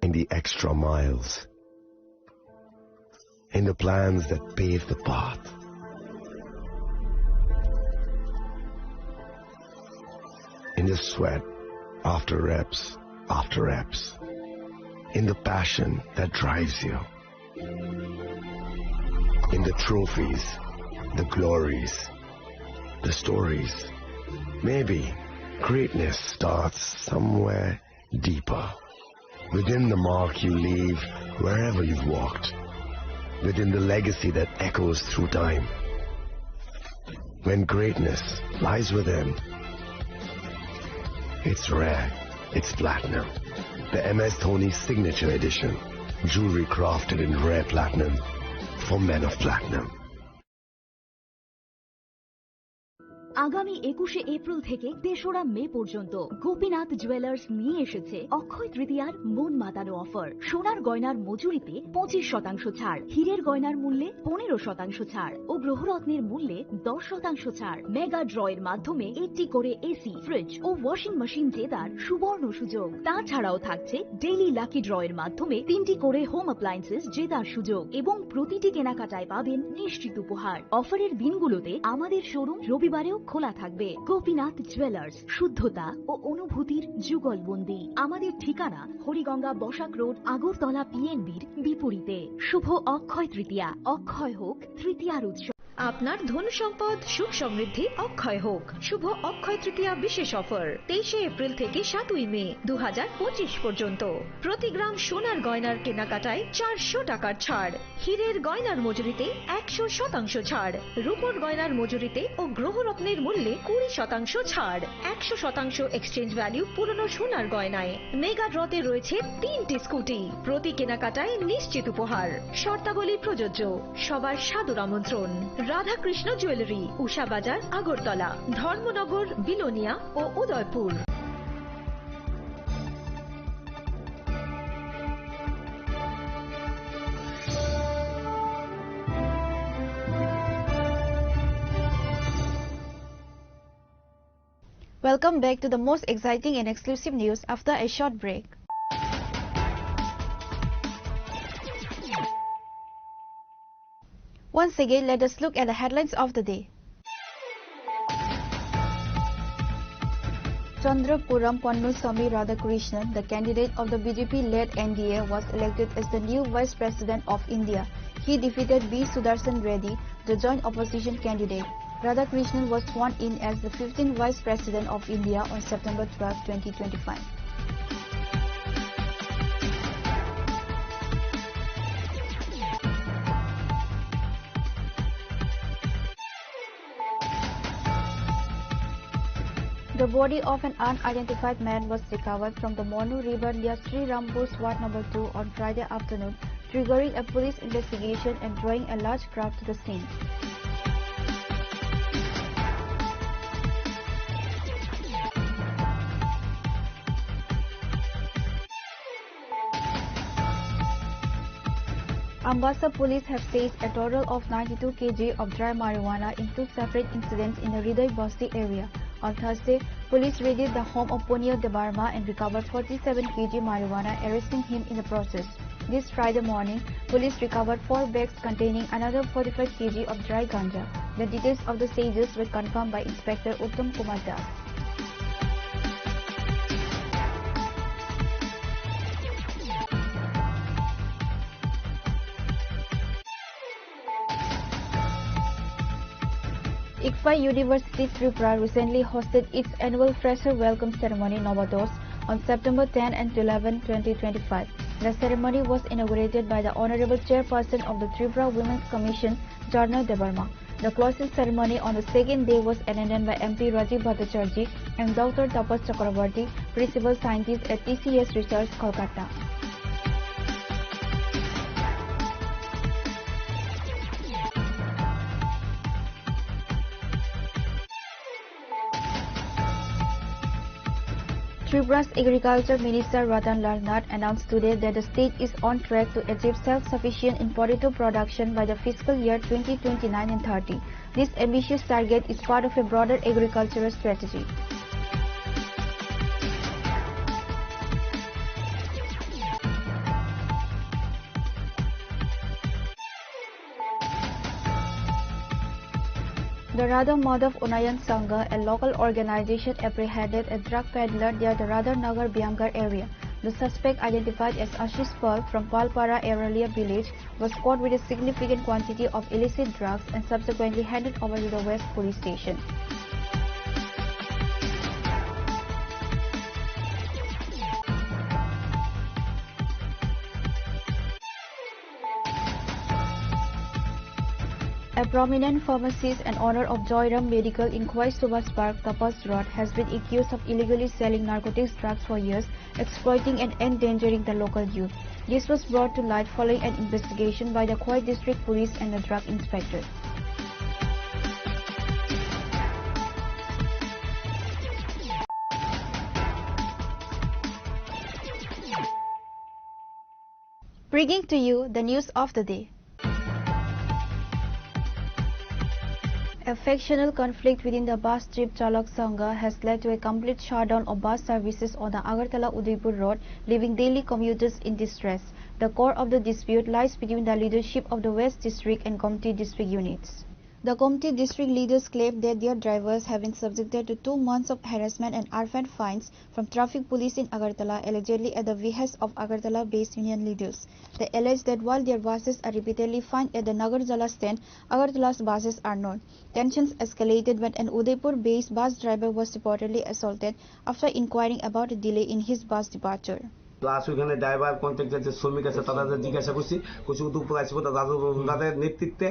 in the extra miles, in the plans that pave the path. In the sweat after reps, in the passion that drives you, in the trophies, the glories, the stories. Maybe greatness starts somewhere deeper, within the mark you leave wherever you've walked, within the legacy that echoes through time. when greatness lies within. It's rare. It's platinum. The MS Dhoni Signature Edition. Jewelry crafted in rare platinum for men of platinum. আগামী 21শে April থেকে 3রা মে পর্যন্ত Gopinath jewellers নিয়ে এসেছে অক্ষয় তৃতীয়ার মন মাতানো offer. সোনার গয়নার মজুরিতে 25% ছাড়, হীরের গয়নার মূল্যে 15% ছাড় ও গ্রহরত্নের মূল্যে 10% ছাড়। মেগা ড্রয়ের মাধ্যমে 80 করে এসি, ফ্রিজ ও ওয়াশিং মেশিন জেতার সুবর্ণ সুযোগ। তাছাড়াও থাকছে ডেইলি লাকি ড্রয়ের মাধ্যমে 3টি করে হোম অ্যাপ্লায়েন্সেস জেতার সুযোগ এবং প্রতিটি কেনাকাটায় পাবেন নিশ্চিত উপহার। অফারের দিনগুলোতে আমাদের শোরুম রবিবারেও খোলা থাকবে। গোপীনাথ জুয়েলার্স, শুদ্ধতা ও অনুভূতির যুগলবন্দি। আমাদের ঠিকানা হরিগঙ্গা বসাক রোড, আগরতলা পিএনবির বিপরীতে। শুভ অক্ষয় তৃতীয়া। অক্ষয় হোক তৃতীয়ার উৎসব। আপনার ধন সম্পদ সুখ সমৃদ্ধি অক্ষয় হোক। শুভ অক্ষয় তৃতীয়া বিশেষ অফার 23শে এপ্রিল থেকে 7ই মে 2025 পর্যন্ত। প্রতি গ্রাম সোনার গয়নার কেনাকাটায় 400 টাকার ছাড়, হীরের গয়নার মজুরিতে 100% ছাড়, রূপোর গয়নার মজুরিতে ও গ্রহরত্নের মূল্যে 20% ছাড়, 100% এক্সচেঞ্জ ভ্যালু পুরনো সোনার গয়নায়। মেগা ড্রতে রয়েছে 3টি স্কুটি। প্রতি কেনাকাটায় নিশ্চিত উপহার। শর্তাবলী প্রযোজ্য। সবার সাদর আমন্ত্রণ। রাধাকৃষ্ণ জুয়েলারি, উষা বাজার, আগরতলা, ধর্মনগর, বিলোনিয়া ও Udaipur. Welcome back to the most exciting and exclusive news after a short break. Once again, let us look at the headlines of the day. Chandrapuram Pannusamy Radhakrishnan, the candidate of the BJP-led NDA, was elected as the new Vice President of India. He defeated B. Sudarshan Reddy, the joint opposition candidate. Radhakrishnan was sworn in as the 15th Vice President of India on September 12, 2025. The body of an unidentified man was recovered from the Monu River near Sri Rampur, Ward number 2 on Friday afternoon, triggering a police investigation and drawing a large crowd to the scene. Ambassa police have seized a total of 92 kg of dry marijuana in 2 separate incidents in the Hriday Basti area. On Thursday, police raided the home of Punil Debarma and recovered 47 kg marijuana, arresting him in the process. This Friday morning, police recovered 4 bags containing another 45 kg of dry ganja. The details of the seizures were confirmed by Inspector Uttam Kumar Das. ICFA University Tripura recently hosted its annual Fresher Welcome Ceremony Novados on September 10 and 11, 2025. The ceremony was inaugurated by the Honorable Chairperson of the Tripura Women's Commission, Jarna Debarma. The closing ceremony on the second day was attended by MP Rajiv Bhattacharjee and Dr. Tapas Chakrabarty, Principal Scientist at TCS Research, Kolkata. Tripura's Agriculture Minister Ratan Lal Nath announced today that the state is on track to achieve self-sufficient in potato production by the fiscal year 2029 and 30. This ambitious target is part of a broader agricultural strategy. The Radha Madhav Unayan Sangha, a local organization, apprehended a drug peddler near the Radha Nagar Byangar area. The suspect, identified as Ashish Pal from Palpara Aralia village, was caught with a significant quantity of illicit drugs and subsequently handed over to the West Police Station. A prominent pharmacist and owner of Joyram Medical in Khwai Subhas Park, Tapas Road, has been accused of illegally selling narcotics drugs for years, exploiting and endangering the local youth. This was brought to light following an investigation by the Khwai District Police and the Drug Inspector. Bringing to you the news of the day. A factional conflict within the bus trip Chalak Sangha has led to a complete shutdown of bus services on the Agartala-Udaipur road, leaving daily commuters in distress. The core of the dispute lies between the leadership of the West District and Komti District units. The Komti District leaders claim that their drivers have been subjected to 2 months of harassment and arfan fines from traffic police in Agartala, allegedly at the behest of Agartala-based union leaders. They allege that while their buses are repeatedly fined at the Nagarjala stand, Agartala's buses are not. Tensions escalated when an Udaipur-based bus driver was reportedly assaulted after inquiring about a delay in his bus departure. Plus ওখানে driver contractor যে শ্রমিক আছে তারা জিজ্ঞাসা করছি কিছু উপর আসবো তাদের নেতৃত্বে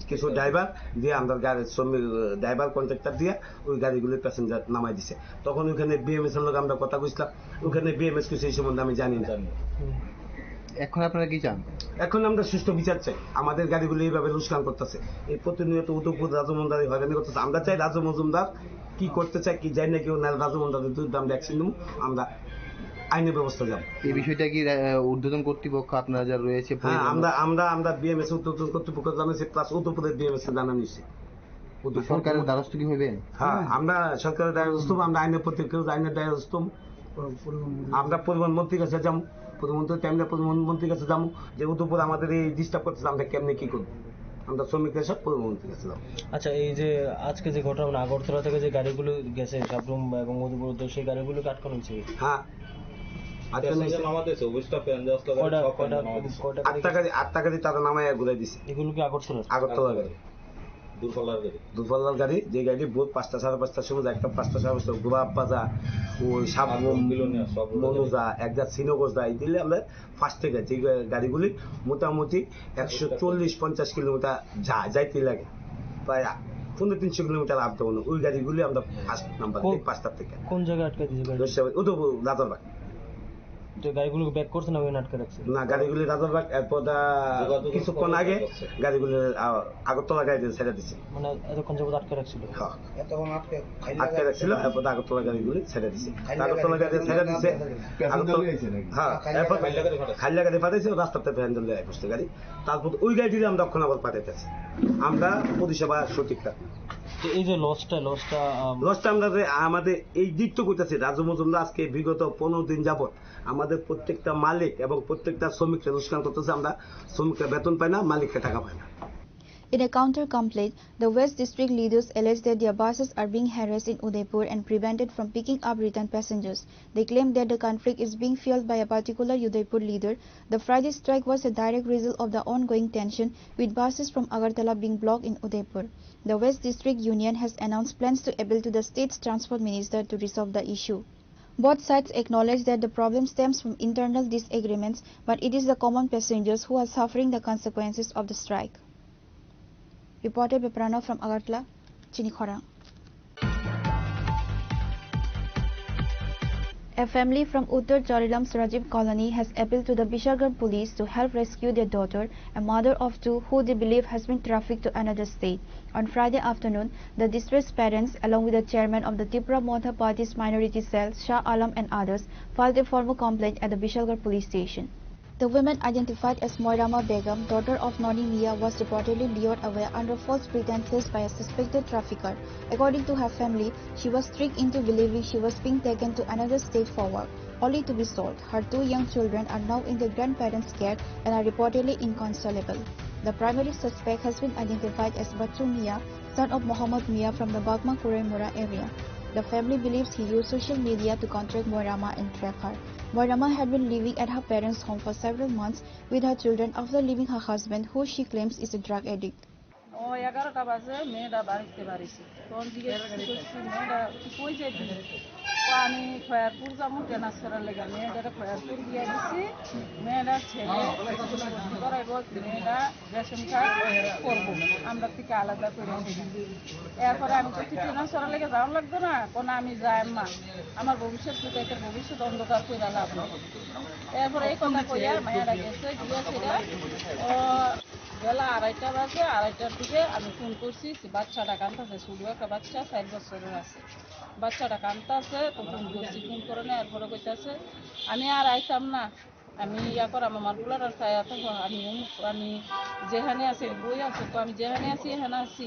কিছু ড্রাইভার দিয়ে আমরা গাড়ি শ্রমিক ড্রাইভার কন্ট্রাক্টর দিয়ে ওই গাড়িগুলো প্যাসেঞ্জার নামাই দিছে তখন ওখানে বিএমএস এর লোক আমরা কথা কইছিলাম ওখানে বিএমএস কিছু এই সম্বন্ধে আমি জানি না এখন আপনারা কি চান এখন আমরা সুষ্ঠু বিচার চাই আমাদের গাড়িগুলো এইভাবে লুস্কান করতেছে এই প্রতিনিয়ত উদয়পুর রাজু মজুমদার হয়রানি করতেছে আমরা চাই রাজু মজুমদার কি করতে চাই কি জানি না কেউ না রাজু মজুমদারের বিরুদ্ধে আমরা অ্যাকশন নেব আমরা আইনের ব্যবস্থা যাব এই বিষয়টা কি ঊর্ধ্বতন কর্তৃপক্ষ আপনারা যা রয়েছে আমরা বিএমএস ঊর্ধ্বতন কর্তৃপক্ষ জানাইছি প্লাস উত্তরপ্রদেশ বিএমএস জানা নিছি সরকারের দ্বারস্থ কি হইবে হ্যাঁ আমরা সরকারের দ্বারস্থ আমরা আইনের প্রতি কেউ আইনের দ্বারস্থ আমরা পরিবহন মন্ত্রীর কাছে যাবো প্রধানমন্ত্রী টাইমে প্রধানমন্ত্রীর কাছে যাবো যে উত্তরপুর আমাদের এই ডিস্টার্ব করতেছে আমরা কেমনে কি করবো আমরা শ্রমিকদের সব প্রধানমন্ত্রীর কাছে যাবো আচ্ছা এই যে আজকে যে ঘটনা আগরতলা থেকে যে গাড়িগুলো গেছে সাবরুম এবং মধুপুর সেই গাড়িগুলো আটকানো হয়েছে হ্যাঁ আটটা গাড়ি তারা নামায় ঘুরাই দিছে এগুলো কি আগরতলা গাড়ি দূরপাল্লার গাড়ি যে গাড়ি ভোর 5টা 5:30টার সময় একটা 5টা 5:30 গোলাপ বাজা ওই সাবরুম মনোজা একজা শ্রীনগর যায় দিলে আমরা ফার্স্টে গেছি গাড়িগুলি মোটামুটি 140-50 কিলোমিটার যাইতে লাগে প্রায় 300 কিলোমিটার আপ ডাউন ওই গাড়িগুলি আমরা ফার্স্ট নাম্বার 5টা থেকে কোন জায়গায় আটকে দিয়েছে রাজারবাগ গাড়িগুলো ব্যাক করছে না আটকে রাখছে না গাড়িগুলি রাজারবাগ এরপর কিছুক্ষণ আগে গাড়িগুলি আগরতলা গাড়ি ছেড়ে দিচ্ছে মানে এতক্ষণ যাবত আটকে রাখছিল হ্যাঁ এতক্ষণ আটকে রাখছিল এরপর আগরতলা গাড়িগুলি ছেড়ে দিচ্ছে আগরতলা গাড়ি ছেড়ে দিচ্ছে হ্যাঁ এরপর খাইলা গাড়ি পাঠাইছে রাস্তাতে হ্যান্ডেল দেয় বসতে গাড়ি তারপর ওই গাড়িটি আমরা রক্ষণাবেক্ষণ পাঠাইতেছি আমরা পরিষেবা সঠিকটা এই যে লসটা আমরা আমাদের এই দিক তো করতেছি রাজু মজুমদার আজকে বিগত 15 দিন যাবত আমাদের প্রত্যেকটা মালিক এবং প্রত্যেকটা শ্রমিককে লুস্কান করতেছে আমরা শ্রমিকরা বেতন পাই না মালিককে টাকা পায় না In a counter-complaint, the West District leaders allege that their buses are being harassed in Udaipur and prevented from picking up return passengers. They claim that the conflict is being fueled by a particular Udaipur leader. The Friday strike was a direct result of the ongoing tension, with buses from Agartala being blocked in Udaipur. The West District Union has announced plans to appeal to the state's transport minister to resolve the issue. Both sides acknowledge that the problem stems from internal disagreements, but it is the common passengers who are suffering the consequences of the strike. Reported by Pranav from Agartala, Chinikhorang. A family from Uttar Charilam's Rajiv colony has appealed to the Bishargarh police to help rescue their daughter, a mother of 2 who they believe has been trafficked to another state. On Friday afternoon, the distressed parents, along with the chairman of the Tripura Montha Party's minority cell, Shah Alam and others, filed a formal complaint at the Bishargarh police station. The woman, identified as Moirama Begum, daughter of Noni Mia, was reportedly lured away under false pretenses by a suspected trafficker. According to her family, she was tricked into believing she was being taken to another state for work, only to be sold. Her 2 young children are now in their grandparents' care and are reportedly inconsolable. The primary suspect has been identified as Bachu Mia, son of Muhammad Mia from the Bagma Kurai-Mura area. The family believes he used social media to contact Moirama and trap her. Moirama had been living at her parents' home for several months with her children after leaving her husband, who she claims is a drug addict. ও 11টা বাজে মেয়েটা বাড়িতে বাড়িছে তখন জিজ্ঞেস করছি মেয়েটা কই যাবি তো আমি খয়ারপুর যাবো ট্রান্সফারের লেগে মেয়েটা খয়ারপুর দিয়ে দিচ্ছি মেয়েটার ছেলে স্কুলে ভর্তি করাইব মেয়েটা রেশন কার্ড করবো আমরা থেকে আলাদা করে এরপরে আমি করছি ট্রান্সফারের লেগে যাওয়া লাগতো না কোনো আমি যাই মা আমার ভবিষ্যৎ কোথায় ভবিষ্যৎ অন্ধকার করে লাভ এরপরে এই কথা কইয়া মেয়েরা গেছে গিয়েছিল ও বেলা 2:30 বাজে 2:30টার দিকে আমি ফোন করছি বাচ্চাটা কাঁদতেছে শুধু একটা বাচ্চা 4 বছরের আছে বাচ্চাটা কাঁদতেছে তো ফোন করছি ফোন করে না এরপরে কইতাছে আমি আর আইতাম না আমি ইয়া করাম আমার বুলার আর চাই আমি যেখানে আছি বই আছে তো আমি যেখানে আছি এখানে আছি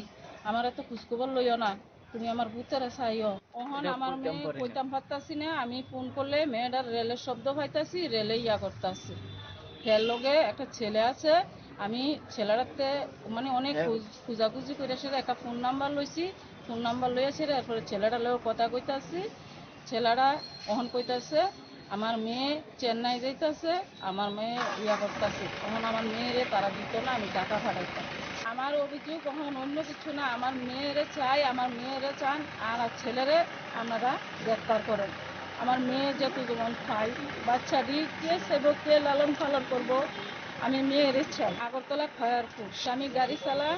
আমার এত খোঁজখবর লইও না তুমি আমার ভূতের চাইও ওখানে আমার মেয়ে কইতাম পারতাছি না আমি ফোন করলে মেয়েটার রেলের শব্দ পাইতাছি রেলে ইয়া করতেছি এর লগে একটা ছেলে আছে আমি ছেলেটাতে মানে অনেক খুঁজাখুঁজি করে সেটা একটা ফোন নাম্বার লইছি ফোন নাম্বার লইয়াছি এরপরে ছেলেটা লোক কথা কইতাছি ছেলেটা ওখান কইতাছে আমার মেয়ে চেন্নাই যাইতেছে আমার মেয়ে ইয়া করতেছে তখন আমার মেয়েরে তারা দিত না আমি টাকা পাঠাইতাম আমার অভিযোগ কখন অন্য কিছু না আমার মেয়েরে চাই আমার মেয়েরে চান আর ছেলেরে আপনারা গ্রেপ্তার করেন আমার মেয়ে যেহেতু যেমন খাই বাচ্চাটি কে সেবক কে লালন পালন করবো আমি মেয়ের ইচ্ছা আগরতলা খয়ারপুর স্বামী গাড়ি চালা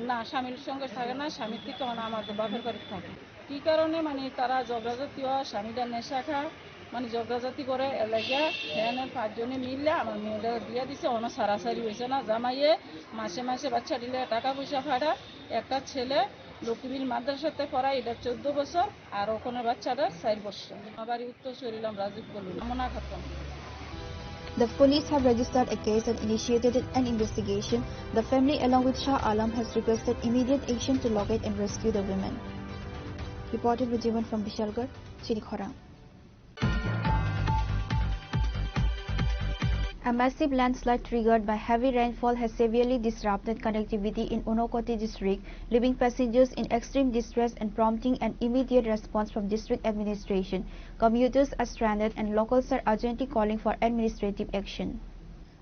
না স্বামীর সঙ্গে থাকে না স্বামীর থেকে আমাদের বাপের বাড়ি থাকে কি কারণে মানে তারা ঝগড়াঝাতি হয় স্বামীটা নেশা খায় মানে ঝগড়াঝাতি করে এলাকা ফ্যানের 5 জনে মিললে আমার মেয়েটা দিয়ে দিছে অনেক সারাসারি হয়েছে না জামাইয়ে মাসে মাসে বাচ্চা দিলে টাকা পয়সা ফাটা একটা ছেলে লক্ষ্মীবিল মাদ্রাসাতে পড়ায় এটা 14 বছর আর ওখানে বাচ্চাটা 4 বছর আমার বাড়ি উত্তর শরীলাম রাজীব বলুন মনা খাতাম The police have registered a case and initiated an investigation. The family, along with Shah Alam, has requested immediate action to locate and rescue the women. Reported with Jivan from Bishalgarh, Chirikhora. A massive landslide triggered by heavy rainfall has severely disrupted connectivity in Unakoti district, leaving passengers in extreme distress and prompting an immediate response from district administration. Commuters are stranded and locals are urgently calling for administrative action.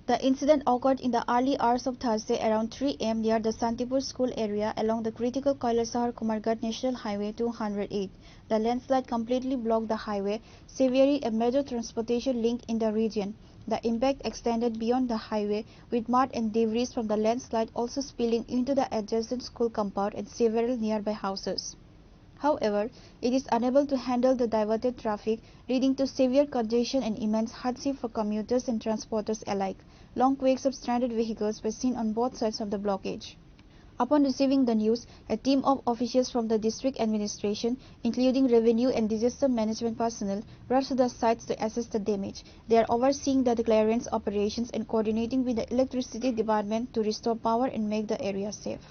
The incident occurred in the early hours of Thursday around 3 am near the Santipur school area along the critical Kailasahar-Kumargarh National Highway 208. The landslide completely blocked the highway, severing a major transportation link in the region. The impact extended beyond the highway, with mud and debris from the landslide also spilling into the adjacent school compound and several nearby houses. However, it is unable to handle the diverted traffic, leading to severe congestion and immense hardship for commuters and transporters alike. Long queues of stranded vehicles were seen on both sides of the blockage. Upon receiving the news, a team of officials from the district administration, including revenue and disaster management personnel, rushed to the sites to assess the damage. They are overseeing the clearance operations and coordinating with the electricity department to restore power and make the area safe.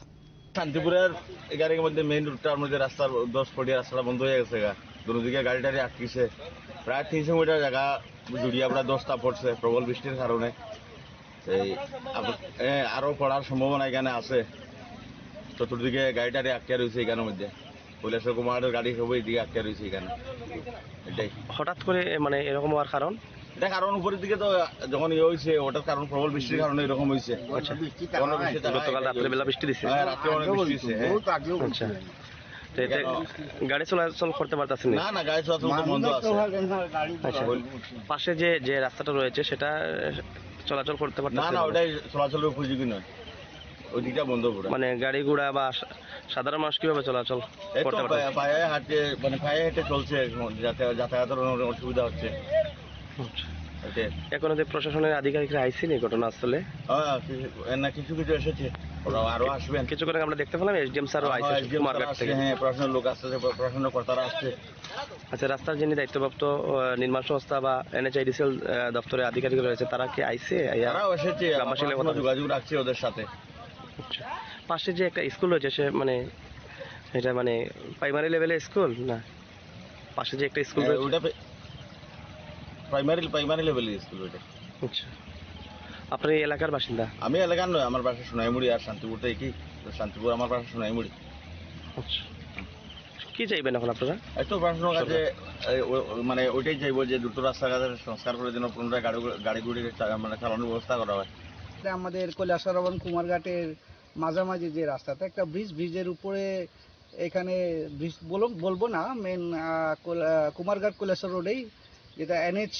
শান্তিপুরের এগারের মধ্যে main রুটটার মধ্যে রাস্তার 10 foot রাস্তাটা বন্ধ হয়ে গেছে দুদিকে গাড়ি টাড়ি আটকিছে প্রায় 300 মিটার জায়গা জুড়িয়া প্রায় 10টা পড়ছে প্রবল বৃষ্টির কারণে এই আরো পড়ার সম্ভাবনা এখানে আছে চতুর্দিকে গাড়ি টাড়ি আটকে রয়েছে এখানের মধ্যে কৈলাসহর কুমারের গাড়ি সবই দিকে আটকে রয়েছে এখানে এটাই হঠাৎ করে মানে এরকম হওয়ার কারণ এটা কারণ উপরের দিকে তো যখন ইয়ে হয়েছে ওটার কারণ প্রবল বৃষ্টির কারণে এরকম হয়েছে গতকাল রাত্রেবেলা বৃষ্টি দিচ্ছে রাত্রে অনেক বৃষ্টি দিচ্ছে আচ্ছা তো এতে গাড়ি চলাচল করতে পারতেছেন না না গাড়ি চলাচল বন্ধ আছে আচ্ছা পাশে যে রাস্তাটা রয়েছে সেটা চলাচল করতে পারতেছে না না ওটাই চলাচলের উপযোগী নয় ওই দিকটা বন্ধ পুরো মানে গাড়ি ঘোড়া বা সাধারণ মানুষ কিভাবে চলাচল করতে পারে পায়ে হাঁটে মানে পায়ে হেঁটে চলছে যাতায়াতের অসুবিধা হচ্ছে এখন প্রশাসনের আধিকারিকরা আইসিনি ঘটনাস্থলে না কিছু কিছু এসেছে আরো আসবেন কিছু করে আমরা দেখতে পেলাম এসডিএম স্যারও আইসে কুমারঘাট থেকে হ্যাঁ প্রশাসনের লোক আসছে প্রশাসনের কর্তারা আসছে আচ্ছা রাস্তার যিনি দায়িত্বপ্রাপ্ত নির্মাণ সংস্থা বা এনএচআইডিসিএল দপ্তরের আধিকারিক রয়েছে তারা কি আইসে তারাও এসেছে যোগাযোগ রাখছে ওদের সাথে পাশে যে একটা স্কুল রয়েছে সে মানে এটা মানে প্রাইমারি লেভেলের স্কুল না পাশে যে একটা স্কুল ওটা প্রাইমারি লেভেলের স্কুল ওটা আচ্ছা আপনি এলাকার বাসিন্দা আমি এলাকার নয় আমার বাসা সোনাইমুড়ি আর শান্তিপুরটা একই শান্তিপুর আমার বাসা সোনাইমুড়ি আচ্ছা কি চাইবেন এখন আপনারা একটু প্রশাসনের কাছে মানে ওইটাই চাইবো যে দ্রুত রাস্তাঘাটের সংস্কার করে যেন পুনরায় গাড়ি গুড়ি মানে চালানোর ব্যবস্থা করা হয় আমাদের কৈলাসহর এবং কুমারঘাটের মাঝামাঝি যে রাস্তাটা একটা ব্রিজের উপরে এখানে ব্রিজ বলবো না, মেন কুমারঘাট কৈলাসহর রোডেই, যেটা NH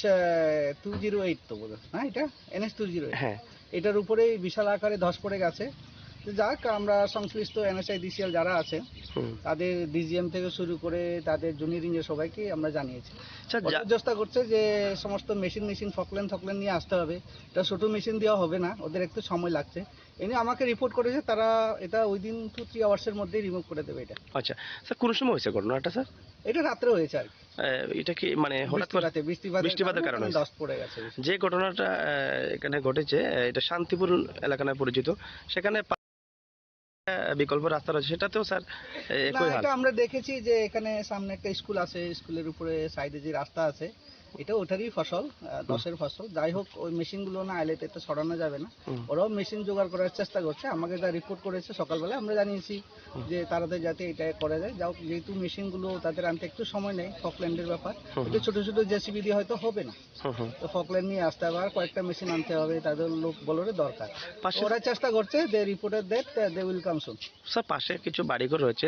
208 তো বোধ না, এটা NH 208, হ্যাঁ এটার উপরেই বিশাল আকারে ধস পড়ে গেছে। যাক, আমরা সংশ্লিষ্ট NSIDCL যারা আছে তাদের DGM থেকে শুরু করে তাদের জুনিয়র ইঞ্জিনিয়ার সবাইকে আমরা জানিয়েছি। চেষ্টা করছে যে সমস্ত মেশিন ফকলেন নিয়ে আসতে হবে, এটা ছোট মেশিন দেওয়া হবে না, ওদের একটু সময় লাগছে। এনে আমাকে রিপোর্ট করেছে তারা এটা উইদিন 2-3 আওয়ার্সের মধ্যেই রিমুভ করে দেবে এটা। আচ্ছা স্যার, কোন সময় হয়েছে ঘটনাটা স্যার? এটা রাত্রে হয়েছে আর কি। এটা কি মানে হঠাৎ করে বৃষ্টিপাতের কারণে দস্ত পড়ে গেছে? যে ঘটনাটা এখানে ঘটেছে এটা শান্তিপুর এলাকা নামে পরিচিত, সেখানে বিকল্প রাস্তা রয়েছে, সেটাতেও স্যার একই হাল। এটা আমরা দেখেছি যে এখানে সামনে একটা স্কুল আছে, স্কুলের উপরে সাইডে যে রাস্তা আছে এটা ওটারই ফসল, দশের ফসল। যাই হোক, ওই মেশিনগুলো না এলে তো সরানো যাবে না, ওরাও মেশিন জোগাড় করার চেষ্টা করছে। আমাকে যা রিপোর্ট করেছে সকালবেলা আমরা জানিয়েছি যে তাড়াতাড়ি যাতে এটা করা যায়। যাও, যেহেতু মেশিনগুলো তাদের আনতে একটু সময় নেই, ফকল্যান্ডের ব্যাপার, একটু ছোট জেসিবি দিয়ে হয়তো হবে না, তো ফকল্যান্ড নিয়ে আসতে হবে, আর কয়েকটা মেশিন আনতে হবে, তাদের লোক বলরে দরকার। ওরা চেষ্টা করছে, যে রিপোর্টের that they will come soon. Sir, পাশে কিছু বাড়িঘর রয়েছে,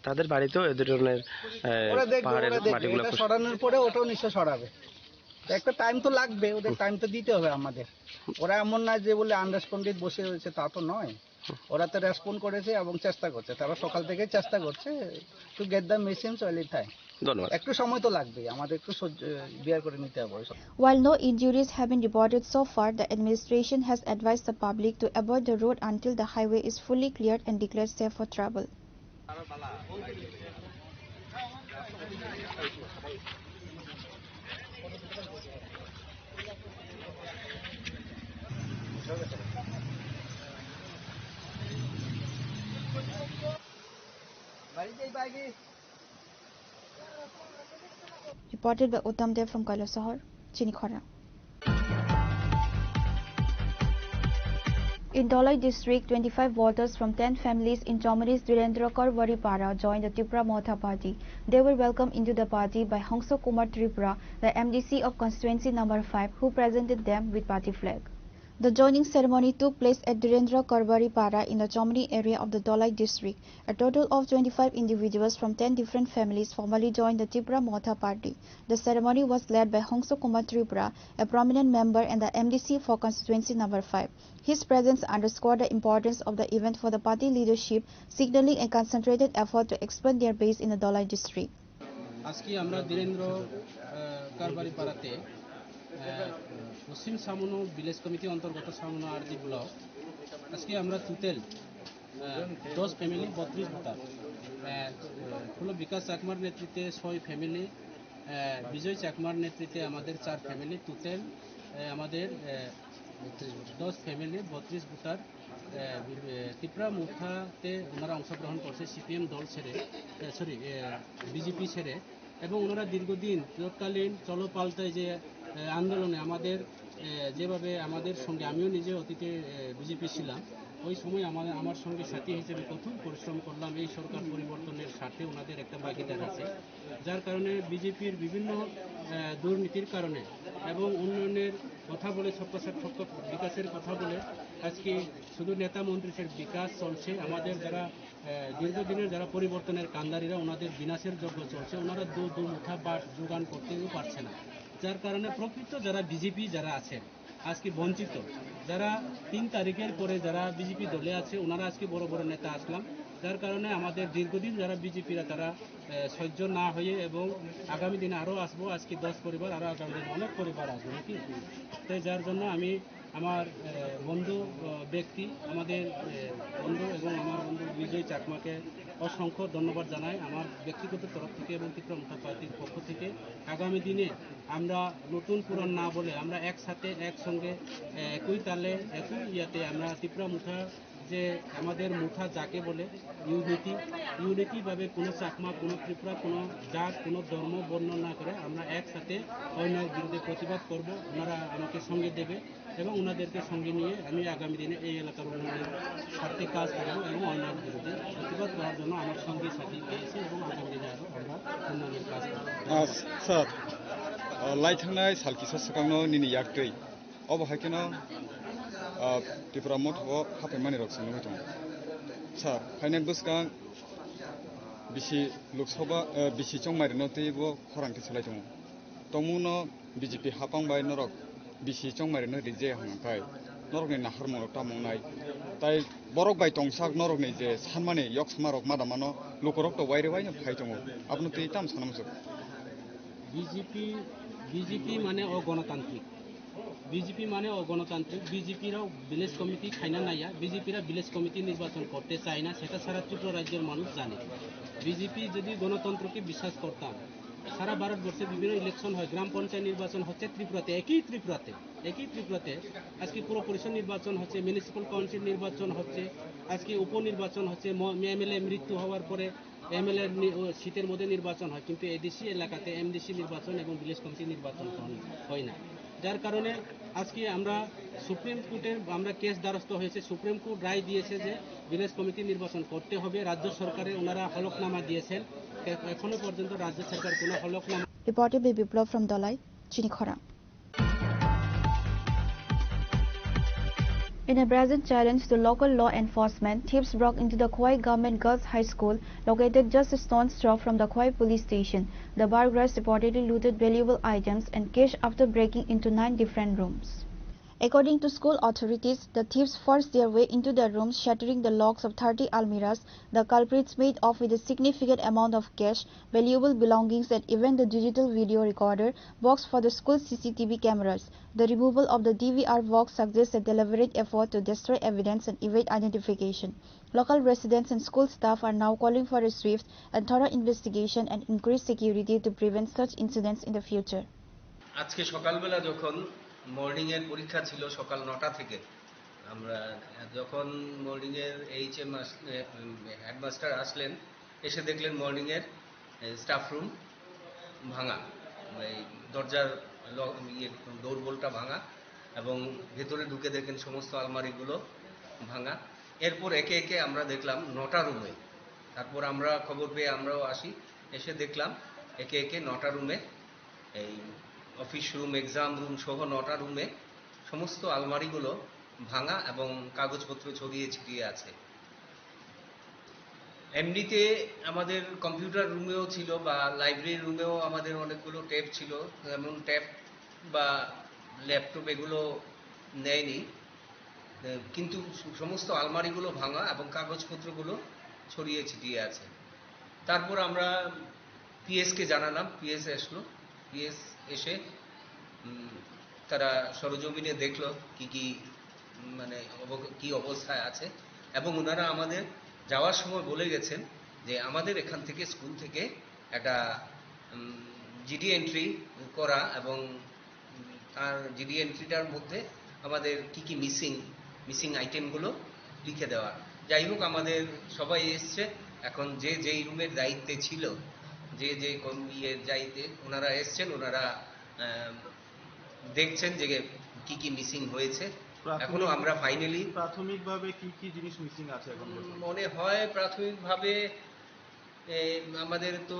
তাদের বাড়িতেও এদের ধরনের পাহাড়ের মাটিগুলো সরানোর পরে ওটাও নিশ্চয় সরাবে। একটা টাইম তো লাগবে, ওদের টাইম তো দিতে হবে আমাদের। ওরা এমন না যে বলে আনরেসপন্ডেড বসে রয়েছে, তা তো নয়, ওরা তো রেসপন্ড করেছে এবং চেষ্টা করছে, তারা সকাল থেকে চেষ্টা করছে টু গেট দ্য মেশিনস এলি টাইম। ধন্যবাদ। একটু সময় তো লাগবে, আমাদের একটু বিয়ার করে নিতে হবে। While no injuries have been reported so far, the administration has advised the public to avoid the road until the highway is fully cleared and declared safe for travel. Reported by Uttam Dev from Kailasahar, Chinikhara. In Dholai district, 25 voters from 10 families in Chomari's Dhirendra Karwaripara joined the Tripura Motha party. They were welcomed into the party by Hongso Kumar Tripura, the MDC of constituency number 5, who presented them with party flag. The joining ceremony took place at Dhirendra Karwaripara in the Chomari area of the Dholai district. A total of 25 individuals from 10 different families formally joined the Tripura Motha party. The ceremony was led by Hongso Kumar Tripura, a prominent member and the MDC for constituency number 5. His presence underscored the importance of the event for the party leadership, signaling a concentrated effort to expand their base in the Dholai district. আজকে আমরা ধীরেন্দ্র কারবারিপাড়াতে পশ্চিম সামনো village committee অন্তর্গত সামনো আরজি block, আজকে আমরা total 10 family 32 voter, হলো বিকাশ চাকমার নেতৃত্বে 6 family, বিজয় চাকমার নেতৃত্বে আমাদের 4 family, total আমাদের 10 ফ্যামিলি 32 ভোটার ত্রিপুরা মুথাতে ওনারা অংশগ্রহণ করছে সিপিএম দল ছেড়ে, বিজেপি ছেড়ে, এবং ওনারা দীর্ঘদিন তৎকালীন চলো পাল্টায় যে আন্দোলনে আমাদের যেভাবে আমাদের সঙ্গে, আমিও নিজে অতীতে বিজেপি ছিলাম, ওই সময় আমার সঙ্গে সাথী হিসেবে কঠোর পরিশ্রম করলাম। এই সরকার পরিবর্তনের স্বার্থে ওনাদের একটা ভাগিদার আছে, যার কারণে বিজেপির বিভিন্ন দুর্নীতির কারণে এবং উন্নয়নের কথা বলে সবকা বিকাশের কথা বলে আজকে শুধু নেতা মন্ত্রীর বিকাশ চলছে, আমাদের যারা দীর্ঘদিনের যারা পরিবর্তনের কান্দারিরা ওনাদের বিনাশের যজ্ঞ চলছে, ওনারা দু মুঠা বা যোগান করতেও পারছে না, যার কারণে প্রকৃত যারা বিজেপি যারা আছেন আজকে বঞ্চিত, যারা 3 তারিখের পরে যারা বিজেপি দলে আছে ওনারা আজকে বড় বড় নেতা আসলাম, যার কারণে আমাদের দীর্ঘদিন যারা বিজেপিরা তারা সহ্য না হয়ে, এবং আগামী দিনে আরও আসবো, আজকে 10 পরিবার, আরও আগামী দিনে অনেক পরিবার আসবে নাকি, তাই যার জন্য আমি আমার বন্ধু ব্যক্তি, আমাদের বন্ধু এবং আমার বন্ধু বিজয় চাকমাকে অসংখ্য ধন্যবাদ জানাই আমার ব্যক্তিগত তরফ থেকে এবং ত্রিপুরা মুঠা পার্টির পক্ষ থেকে। আগামী দিনে আমরা নতুন পুরাণ না বলে আমরা একসাথে একসঙ্গে একই তালে একই ইয়াতে আমরা ত্রিপুরা মুঠা, যে আমাদের মুঠা যাকে বলে ইউনিটিভাবে কোনো চাকমা, কোনো ত্রিপুরা, কোনো জাত, কোনো ধর্ম বর্ণ না করে আমরা একসাথে অন্যায়ের বিরুদ্ধে প্রতিবাদ করব। ওনারা আমাকে সঙ্গে দেবে এবং ওনাদেরকে সঙ্গে নিয়ে আমি আগামী দিনে এই এলাকার উন্নয়নের স্বার্থে কাজ করব এবং অন্যায়ের বিরুদ্ধে প্রতিবাদ করার জন্য আমার সঙ্গে সাথী পেয়েছে এবং আগামী দিনে আরও আমরা উন্নয়নের কাজ করব। স্যার লাইথাंनाय सालखिसा सिगांनो निनि याक्दै अबहायकेनो त्रिपुरा मथ'आव हाफायमानि रक सोंनो दं सार फाइनाल बुसकां बिसि लोकसभा बिसि चंमारिनो तैबो खरांथि सोलाय दं तमुनो बीजेपी हापांबाय नरक बिसि चंमारिनो रिजे हांखाय नरकनि नाहार मनो तामंनाय ताई बरक बाय तंसाक नरकनि जे सानमानि यक समारक मादामानो लोकरक तो वाइरे वाइनो फाइ दङ आपनो तै ताम सानमसो বিজেপি মানে অগণতান্ত্রিক বিজেপিরাও ভিলেজ কমিটি খাইনা নাইয়া বিজেপিরা ভিলেজ কমিটি নির্বাচন করতে চায় না সেটা সারা ত্রিপুরা রাজ্যের মানুষ জানে বিজেপি যদি গণতন্ত্রকে বিশ্বাস করতাম সারা ভারতবর্ষে বিভিন্ন ইলেকশন হয় গ্রাম পঞ্চায়েত নির্বাচন হচ্ছে ত্রিপুরাতে একই ত্রিপুরাতে আজকে পুরো পরিষদ নির্বাচন হচ্ছে মিউনিসিপ্যাল কাউন্সিল নির্বাচন হচ্ছে আজকে উপনির্বাচন হচ্ছে এমএলএ মৃত্যু হওয়ার পরে এমএলএ সিটের মধ্যে নির্বাচন হয় কিন্তু এডিসি এলাকাতে এমডিসি নির্বাচন এবং ভিলেজ কমিটি নির্বাচন হয় না যার কারণে আজকে আমরা সুপ্রিম কোর্টের আমরা কেস দ্বারস্থ হয়েছে সুপ্রিম কোর্ট রায় দিয়েছে যে ভিলেজ কমিটি নির্বাচন করতে হবে রাজ্য সরকারের ওনারা হলফনামা দিয়েছেন এখনো পর্যন্ত রাজ্য সরকার কোনো হলফনামা Reported by Biplov from Dolai, Chinikhara. In a brazen challenge to local law enforcement, thieves broke into the Khwai Government Girls High School located just a stone's throw from the Khwai police station. The burglars reportedly looted valuable items and cash after breaking into 9 different rooms. According to school authorities, the thieves forced their way into the rooms, shattering the locks of 30 almirahs. The culprits made off with a significant amount of cash, valuable belongings, and even the digital video recorder box for the school CCTV cameras. The removal of the DVR box suggests a deliberate effort to destroy evidence and evade identification. Local residents and school staff are now calling for a swift and thorough investigation and increased security to prevent such incidents in the future. আজকে সকালবেলা যখন morning এর পরীক্ষা ছিল সকাল 9টা থেকে আমরা যখন মর্নিং এর এইচএম হেডমাস্টার আসলেন এসে দেখলেন মর্নিং এর স্টাফ রুম ভাঙা এই দরজার ডোরবোলটা ভাঙা এবং ভেতরে ঢুকে দেখেন সমস্ত আলমারিগুলো ভাঙা এরপর একে একে আমরা দেখলাম 9টা রুমে তারপর আমরা খবর পেয়ে আমরাও আসি এসে দেখলাম একে একে 9টা রুমে এই অফিস রুম এক্সাম রুম সহ 9টা রুমে সমস্ত আলমারিগুলো ভাঙা এবং কাগজপত্র ছড়িয়ে ছিটিয়ে আছে এমনিতে আমাদের কম্পিউটার রুমেও ছিল বা লাইব্রেরি রুমেও আমাদের অনেকগুলো ট্যাব ছিল যেমন ট্যাব বা ল্যাপটপ এগুলো নেয়নি কিন্তু সমস্ত আলমারিগুলো ভাঙা এবং কাগজপত্রগুলো ছড়িয়ে ছিটিয়ে আছে তারপর আমরা পিএসকে জানালাম পিএস আসলো পিএস এসে তারা সরজমিনে দেখলো কি মানে কি অবস্থায় আছে এবং ওনারা আমাদের যাওয়ার সময় বলে গেছেন যে আমাদের এখান থেকে স্কুল থেকে একটা জিডি এন্ট্রি করা এবং তার জিডি এন্ট্রিটার মধ্যে আমাদের কি মিসিং আইটেমগুলো লিখে দেওয়া যাই হোক আমাদের সবাই এসছে এখন যেই রুমের দায়িত্বে ছিল যে ইয়ের দায়িত্বে ওনারা এসছেন ওনারা দেখছেন যে কি মিসিং হয়েছে এখনো আমরা ফাইনালি প্রাথমিকভাবে কি জিনিস মিসিং আছে এখন মনে হয় প্রাথমিকভাবে আমাদের তো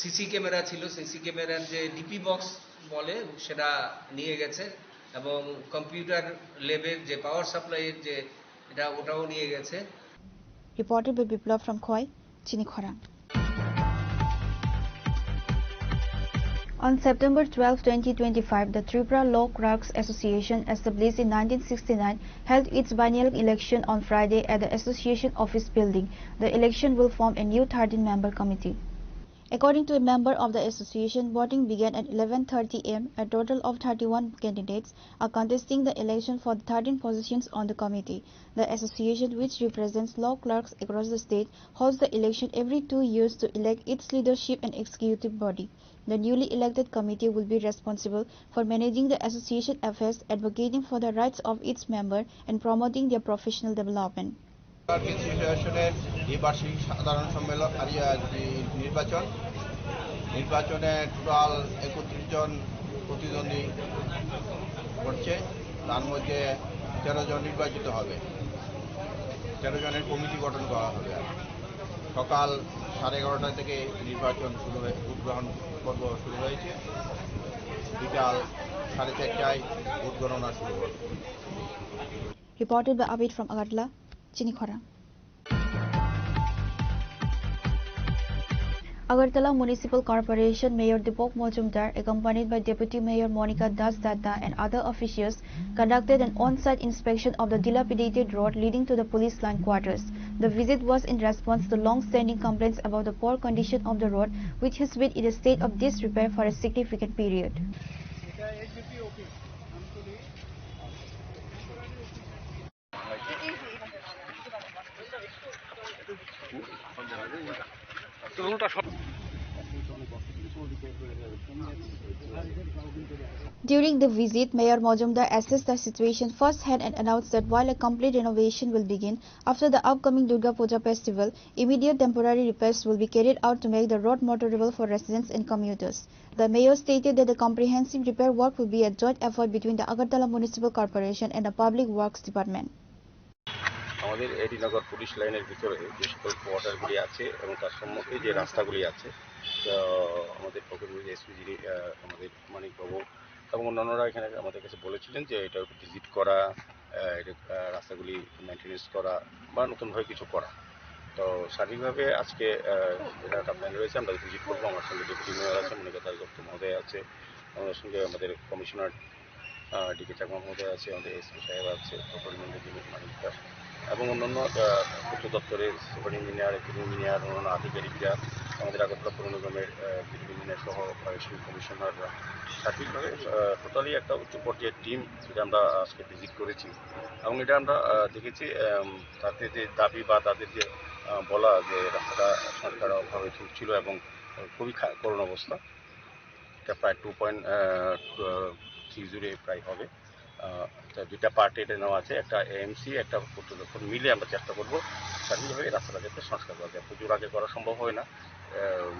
সিসি ক্যামেরা ছিল সিসি ক্যামেরার যে ডিপি বক্স বলে সেটা নিয়ে গেছে এবং কম্পিউটার ল্যাবের যে পাওয়ার সাপ্লাইয়ের যে ওটাও নিয়ে গেছে Reported by Biplov from Khwai, Chinikhara. On September 12, 2025, the Tripura Law Clerks Association, established in 1969, held its biennial election on Friday at the association office building. The election will form a new 13-member committee. According to a member of the association, voting began at 11:30 am. A total of 31 candidates are contesting the election for the 13 positions on the committee. The association, which represents law clerks across the state, holds the election every 2 years to elect its leadership and executive body. The newly elected committee will be responsible for managing the association affairs, advocating for the rights of its member, and promoting their professional development. অ্যাসোসিয়েশনের এই বার্ষিক সাধারণ সম্মেলন নির্বাচনে total 31 জন প্রতিদ্বন্দ্বী করছে তার মধ্যে 13 জন নির্বাচিত হবে 13 জনের কমিটি গঠন করা হবে সকাল 11:30 থেকে নির্বাচন শুরু হয়ে ভোট গ্রহণ পর্ব শুরু হয়েছে। বিকাল 4:30টায় ভোট গণনা শুরু হবে। Reported by Abid from Agartala, Chinikhara. Agartala Municipal Corporation Mayor Deepak Majumdar, accompanied by Deputy Mayor Monica Das Datta and other officials, conducted an on-site inspection of the dilapidated road leading to the police line quarters. The visit was in response to long-standing complaints about the poor condition of the road, which has been in a state of disrepair for a significant period. During the visit, Mayor Majumdar assessed the situation firsthand and announced that while a complete renovation will begin after the upcoming Durga Puja festival, immediate temporary repairs will be carried out to make the road motorable for residents and commuters. The mayor stated that the comprehensive repair work will be a joint effort between the Agartala Municipal Corporation and the Public Works Department. আমাদের AD Nagar police লাইনের ভিতরে যে সকল কোয়ার্টারগুলি আছে এবং তার সম্মুখে যে রাস্তাগুলি আছে, আমাদের ফকিরগঞ্জ এসপি যিনি আমাদের মানিকবাবু এবং অন্যান্যরা এখানে আমাদের কাছে বলেছিলেন যে এটা ভিজিট করা, রাস্তাগুলি মেনটেন্যান্স করা বা নতুনভাবে কিছু করা। তো সার্বিকভাবে আজকে এটা একটা প্ল্যান রয়েছে, আমরা ভিজিট করবো। আমার সঙ্গে ডেপুটি মেয়র আছে, মনিকা দাস দত্ত মহোদয় আছে, আমাদের সঙ্গে আমাদের কমিশনার ডিকে চাকমা মহোদয় আছে, আমাদের এসপি সাহেব আছে, প্রকল্পের যিনি মানিক দাস এবং অন্যান্য উচ্চ দপ্তরের সুপার ইঞ্জিনিয়ার, ইঞ্জিনিয়ার, অন্যান্য আধিকারিকরা, আমাদের আগরতলা পৌর নিগমের ইঞ্জিনিয়ার সহ স্কুল কমিশনাররা, সার্বিকভাবে টোটালি একটা উচ্চ পর্যায়ের টিম যেটা আমরা আজকে ভিজিট করেছি। এবং এটা আমরা দেখেছি তাদের যে দাবি বা তাদের যে বলা যে রাস্তাটা সংস্কার অভাবে ছিল এবং খুবই করুণ অবস্থা, এটা প্রায় 2.30 প্রায় হবে। দুইটা পার্টে এটা নেওয়া আছে, একটা এএমসি একটা পূর্ত দপ্তর মিলে আমরা চেষ্টা করবো সার্বিকভাবে এই রাস্তাটা যাতে সংস্কার করা যায়। পুজোর আগে করা সম্ভব হয় না,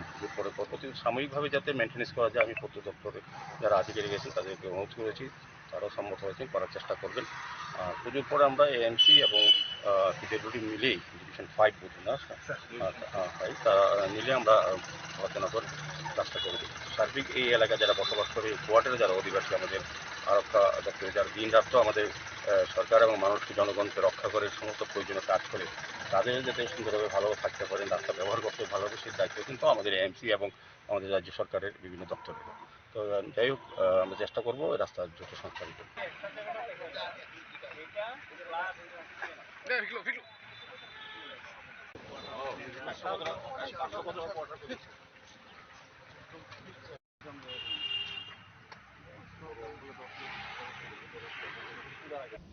পুজোর পরে পরবর্তী সাময়িকভাবে যাতে মেনটেন্যান্স করা যায়। আমি পূর্ত দপ্তরে যারা আধিকারিক গেছেন তাদেরকে অনুরোধ করেছি, তারাও সম্মত হয়েছেন, করার চেষ্টা করবেন। পুজোর পরে আমরা এএমসি এবং পিডব্লিউডি মিলেই ডিভিশন 5 বুঝি না তারা মিলে আমরা আলোচনা করে রাস্তা করে দিই। সার্বিক এই এলাকায় যারা বসবাস করে, কোয়ার্টারে যারা অধিবাসী, আমাদের আরক্ষা দপ্তরে যারা দিন রাত্র আমাদের সরকার এবং মানুষকে জনগণকে রক্ষা করে সমস্ত প্রয়োজনীয় কাজ করে, তাদের যাতে সুন্দরভাবে ভালোভাবে থাকতে পারেন, রাস্তা ব্যবহার করতে ভালোভাবে সেই দায়িত্ব কিন্তু আমাদের এএমসি এবং আমাদের রাজ্য সরকারের বিভিন্ন দপ্তরের। তো যাই হোক, আমরা চেষ্টা করবো রাস্তার দ্রুত সংস্কার করতে।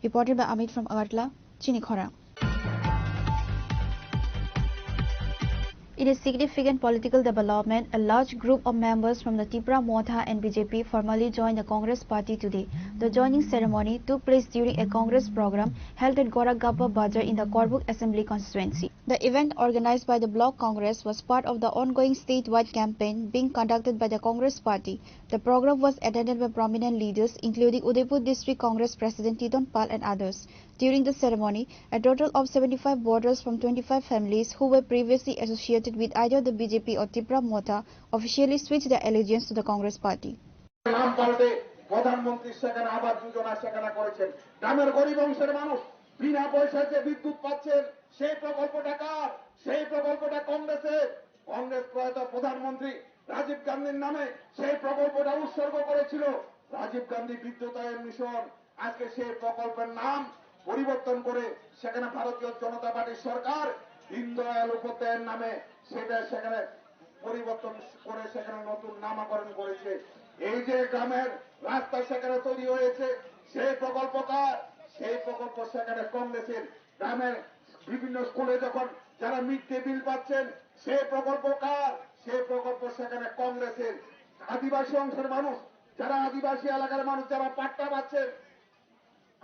Reported by Amit from Agartala, Chinikhara. In a significant political development, a large group of members from the Tipra Motha and BJP formally joined the Congress party today. The joining ceremony took place during a Congress program held at Gorakhgappa Bazar in the Korbuk Assembly constituency. The event, organized by the Block Congress, was part of the ongoing statewide campaign being conducted by the Congress party. The program was attended by prominent leaders including Udaipur District Congress President Tidon Pal and others. During the ceremony, a total of 75 voters from 25 families who were previously associated with either the BJP or Tipra Motha officially switched their allegiance to the Congress party. প্রধানমন্ত্রী সেখানে আবাস যোজনা সেখানে করেছেন, গ্রামের গরিব অংশের মানুষ বিনা পয়সায় যে বিদ্যুৎ পাচ্ছেন, সেই প্রকল্পটা কার? সেই প্রকল্পটা কংগ্রেসের। কংগ্রেস প্রয়াত প্রধানমন্ত্রী রাজীব গান্ধীর নামে সেই প্রকল্পটা উৎসর্গ করেছিল, রাজীব গান্ধী বিদ্যুতায়ন মিশন। আজকে সেই প্রকল্পের নাম পরিবর্তন করে সেখানে ভারতীয় জনতা পার্টির সরকার দীনদয়াল উপাধ্যায়ের নামে সেটা সেখানে পরিবর্তন করে সেখানে নতুন নামকরণ করেছে। এই যে গ্রামের রাস্তা সেখানে তৈরি হয়েছে, সেই প্রকল্প কার? সেই প্রকল্প সেখানে কংগ্রেসের। গ্রামের বিভিন্ন স্কুলে যখন যারা মিড ডে মিল পাচ্ছেন, সেই প্রকল্প কার? সেই প্রকল্প সেখানে কংগ্রেসের। আদিবাসী অংশের মানুষ, যারা আদিবাসী এলাকার মানুষ যারা পাট্টা পাচ্ছেন,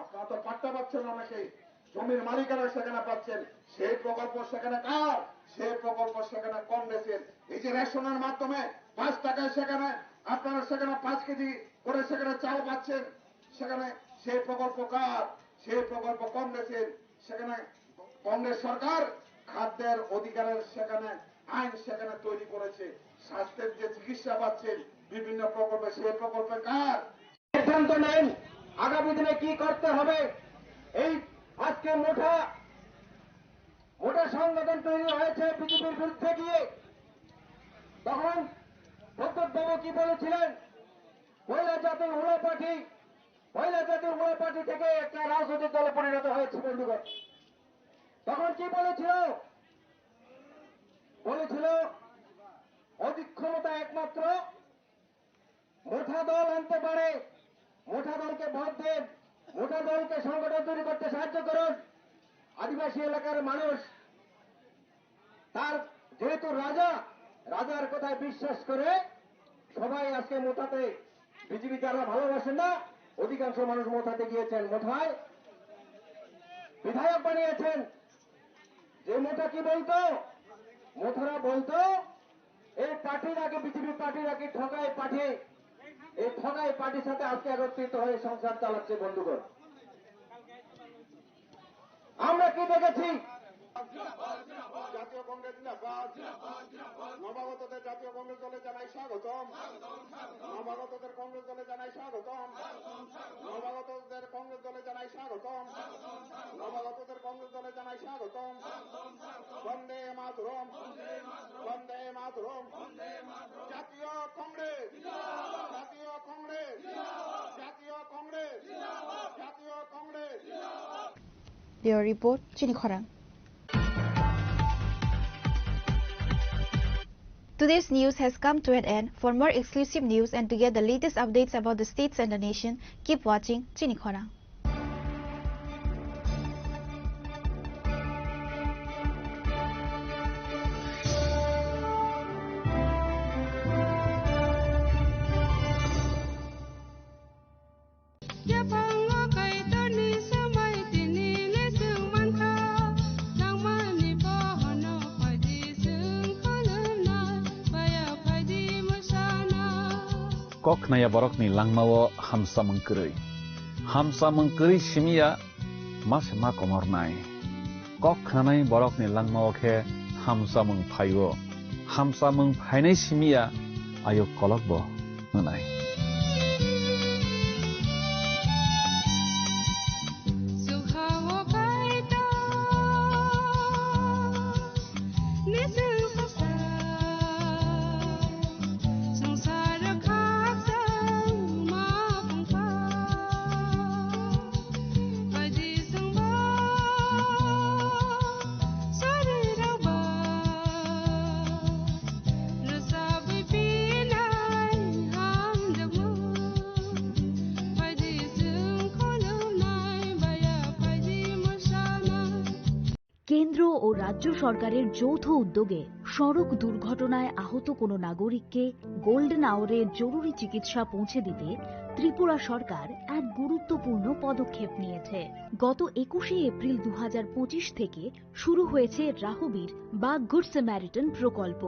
আপনারা তো পাট্টা পাচ্ছেন, অনেকেই জমির মালিকানা সেখানে পাচ্ছেন, সেই প্রকল্প সেখানে কার? সেই প্রকল্প সেখানে কংগ্রেসের। এই যে রেশনের মাধ্যমে 5 টাকায় সেখানে আপনারা সেখানে 5 কেজি করে সেখানে চাল পাচ্ছেন, সেখানে সেই প্রকল্প কার? সেই প্রকল্প কংগ্রেসের। সেখানে কংগ্রেস সরকার খাদ্যের অধিকারের সেখানে আইন সেখানে তৈরি করেছে। স্বাস্থ্যের যে চিকিৎসা পাচ্ছেন বিভিন্ন প্রকল্পে, সেই প্রকল্পে কার সিদ্ধান্ত নেন আগামী দিনে কি করতে হবে। এই আজকে মোটা সংগঠন তৈরি হয়েছে বিজেপির বিরুদ্ধে গিয়ে, তখন প্রদ্যোৎ বাবু কি বলেছিলেন, মহিলা জাতির উড়া পার্টি থেকে একটা রাজনৈতিক দলে পরিণত হয়েছে বন্ধুগণ। তখন কি বলেছিল অধিক ক্ষমতা একমাত্র মোটা দল আনতে পারে, মোটা দলকে ভোট দেন, মোটা দলকে সংগঠন তৈরি করতে সাহায্য করুন। আদিবাসী এলাকার মানুষ তার যেহেতু রাজার কথায় বিশ্বাস করে সবাই আজকে মোটাতে, বিজেপি যারা ভালোবাসেন না অধিকাংশ মানুষ মোটাতে গিয়েছেন, মোটায় বিধায়ক বানিয়েছেন। যে মোটা কি বলতো, মোটারা বলতো এই পার্টির আগে বিজেপি পার্টির আগে ঠকাই পার্টি, এই ঠকাই পার্টির সাথে আজকে একত্রিত হয়ে সংসার চালাচ্ছে বন্ধুগণ। আমরা কি দেখেছি, জাতীয় কংগ্রেস জিন্দাবাদ, নবাগতদের জাতীয় কংগ্রেস দলে জানাই স্বাগতম, নবাগতদের কংগ্রেস দলে জানাই স্বাগতম, নবাগতদের কংগ্রেস দলে জানাই স্বাগতম, নবাগতদের কংগ্রেস দলে জানাই স্বাগতম। বন্দে মাতরম, বন্দে মাতরম। জাতীয় কংগ্রেস, জাতীয় কংগ্রেস, জাতীয় কংগ্রেস, জাতীয় Congress. Bureau Report, Chini Khorang. Today's news has come to an end. For more exclusive news and to get the latest updates about the states and the nation, keep watching Chini Khorang. Kok naya borok ni langmawo hamsa mengkeri simia mas ma komor nai. Kok nanai borok ni langmawo ke hamsa mengphainai simia ayo kolok bo nanai. কেন্দ্র ও রাজ্য সরকারের যৌথ উদ্যোগে সড়ক দুর্ঘটনায় আহত কোনো নাগরিককে গোল্ডেন আওয়ারে জরুরি চিকিৎসা পৌঁছে দিতে ত্রিপুরা সরকার এক গুরুত্বপূর্ণ পদক্ষেপ নিয়েছে। গত 21শে এপ্রিল 2025 থেকে শুরু হয়েছে রাহবীর বা গুড স্যামারিটান প্রকল্প।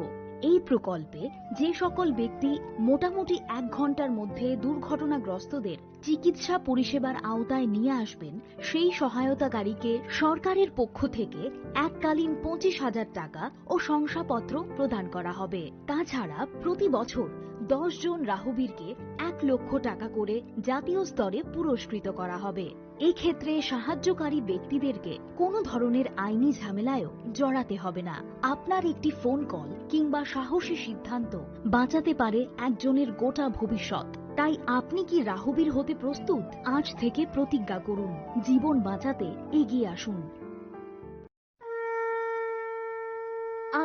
এই প্রকল্পে যে সকল ব্যক্তি মোটামুটি 1 ঘন্টার মধ্যে দুর্ঘটনাগ্রস্তদের চিকিৎসা পরিষেবার আওতায় নিয়ে আসবেন, সেই সহায়তাকারীকে সরকারের পক্ষ থেকে এককালীন 25,000 টাকা ও শংসাপত্র প্রদান করা হবে। তাছাড়া প্রতি বছর 10 জন রাহবীরকে 1 লক্ষ টাকা করে জাতীয় স্তরে পুরস্কৃত করা হবে। এক্ষেত্রে সাহায্যকারী ব্যক্তিদেরকে কোনো ধরনের আইনি ঝামেলায়ও জড়াতে হবে না। আপনার একটি ফোন কল কিংবা সাহসী সিদ্ধান্ত বাঁচাতে পারে একজনের গোটা ভবিষ্যৎ। তাই আপনি কি রাহবীর হতে প্রস্তুত? আজ থেকে প্রতিজ্ঞা করুন, জীবন বাঁচাতে এগিয়ে আসুন।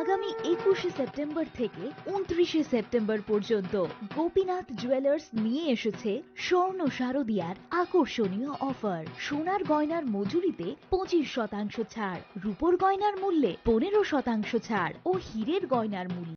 আগামী 21শে সেপ্টেম্বর থেকে 29শে সেপ্টেম্বর পর্যন্ত গোপীনাথ জুয়েলার্স নিয়ে এসেছে স্বর্ণ শারদিয়ার আকর্ষণীয় অফার। সোনার গয়নার মজুরিতে 25% ছাড়, রূপোর গয়নার মূল্যে 15% ছাড় ও হীরের গয়নার মূল্যে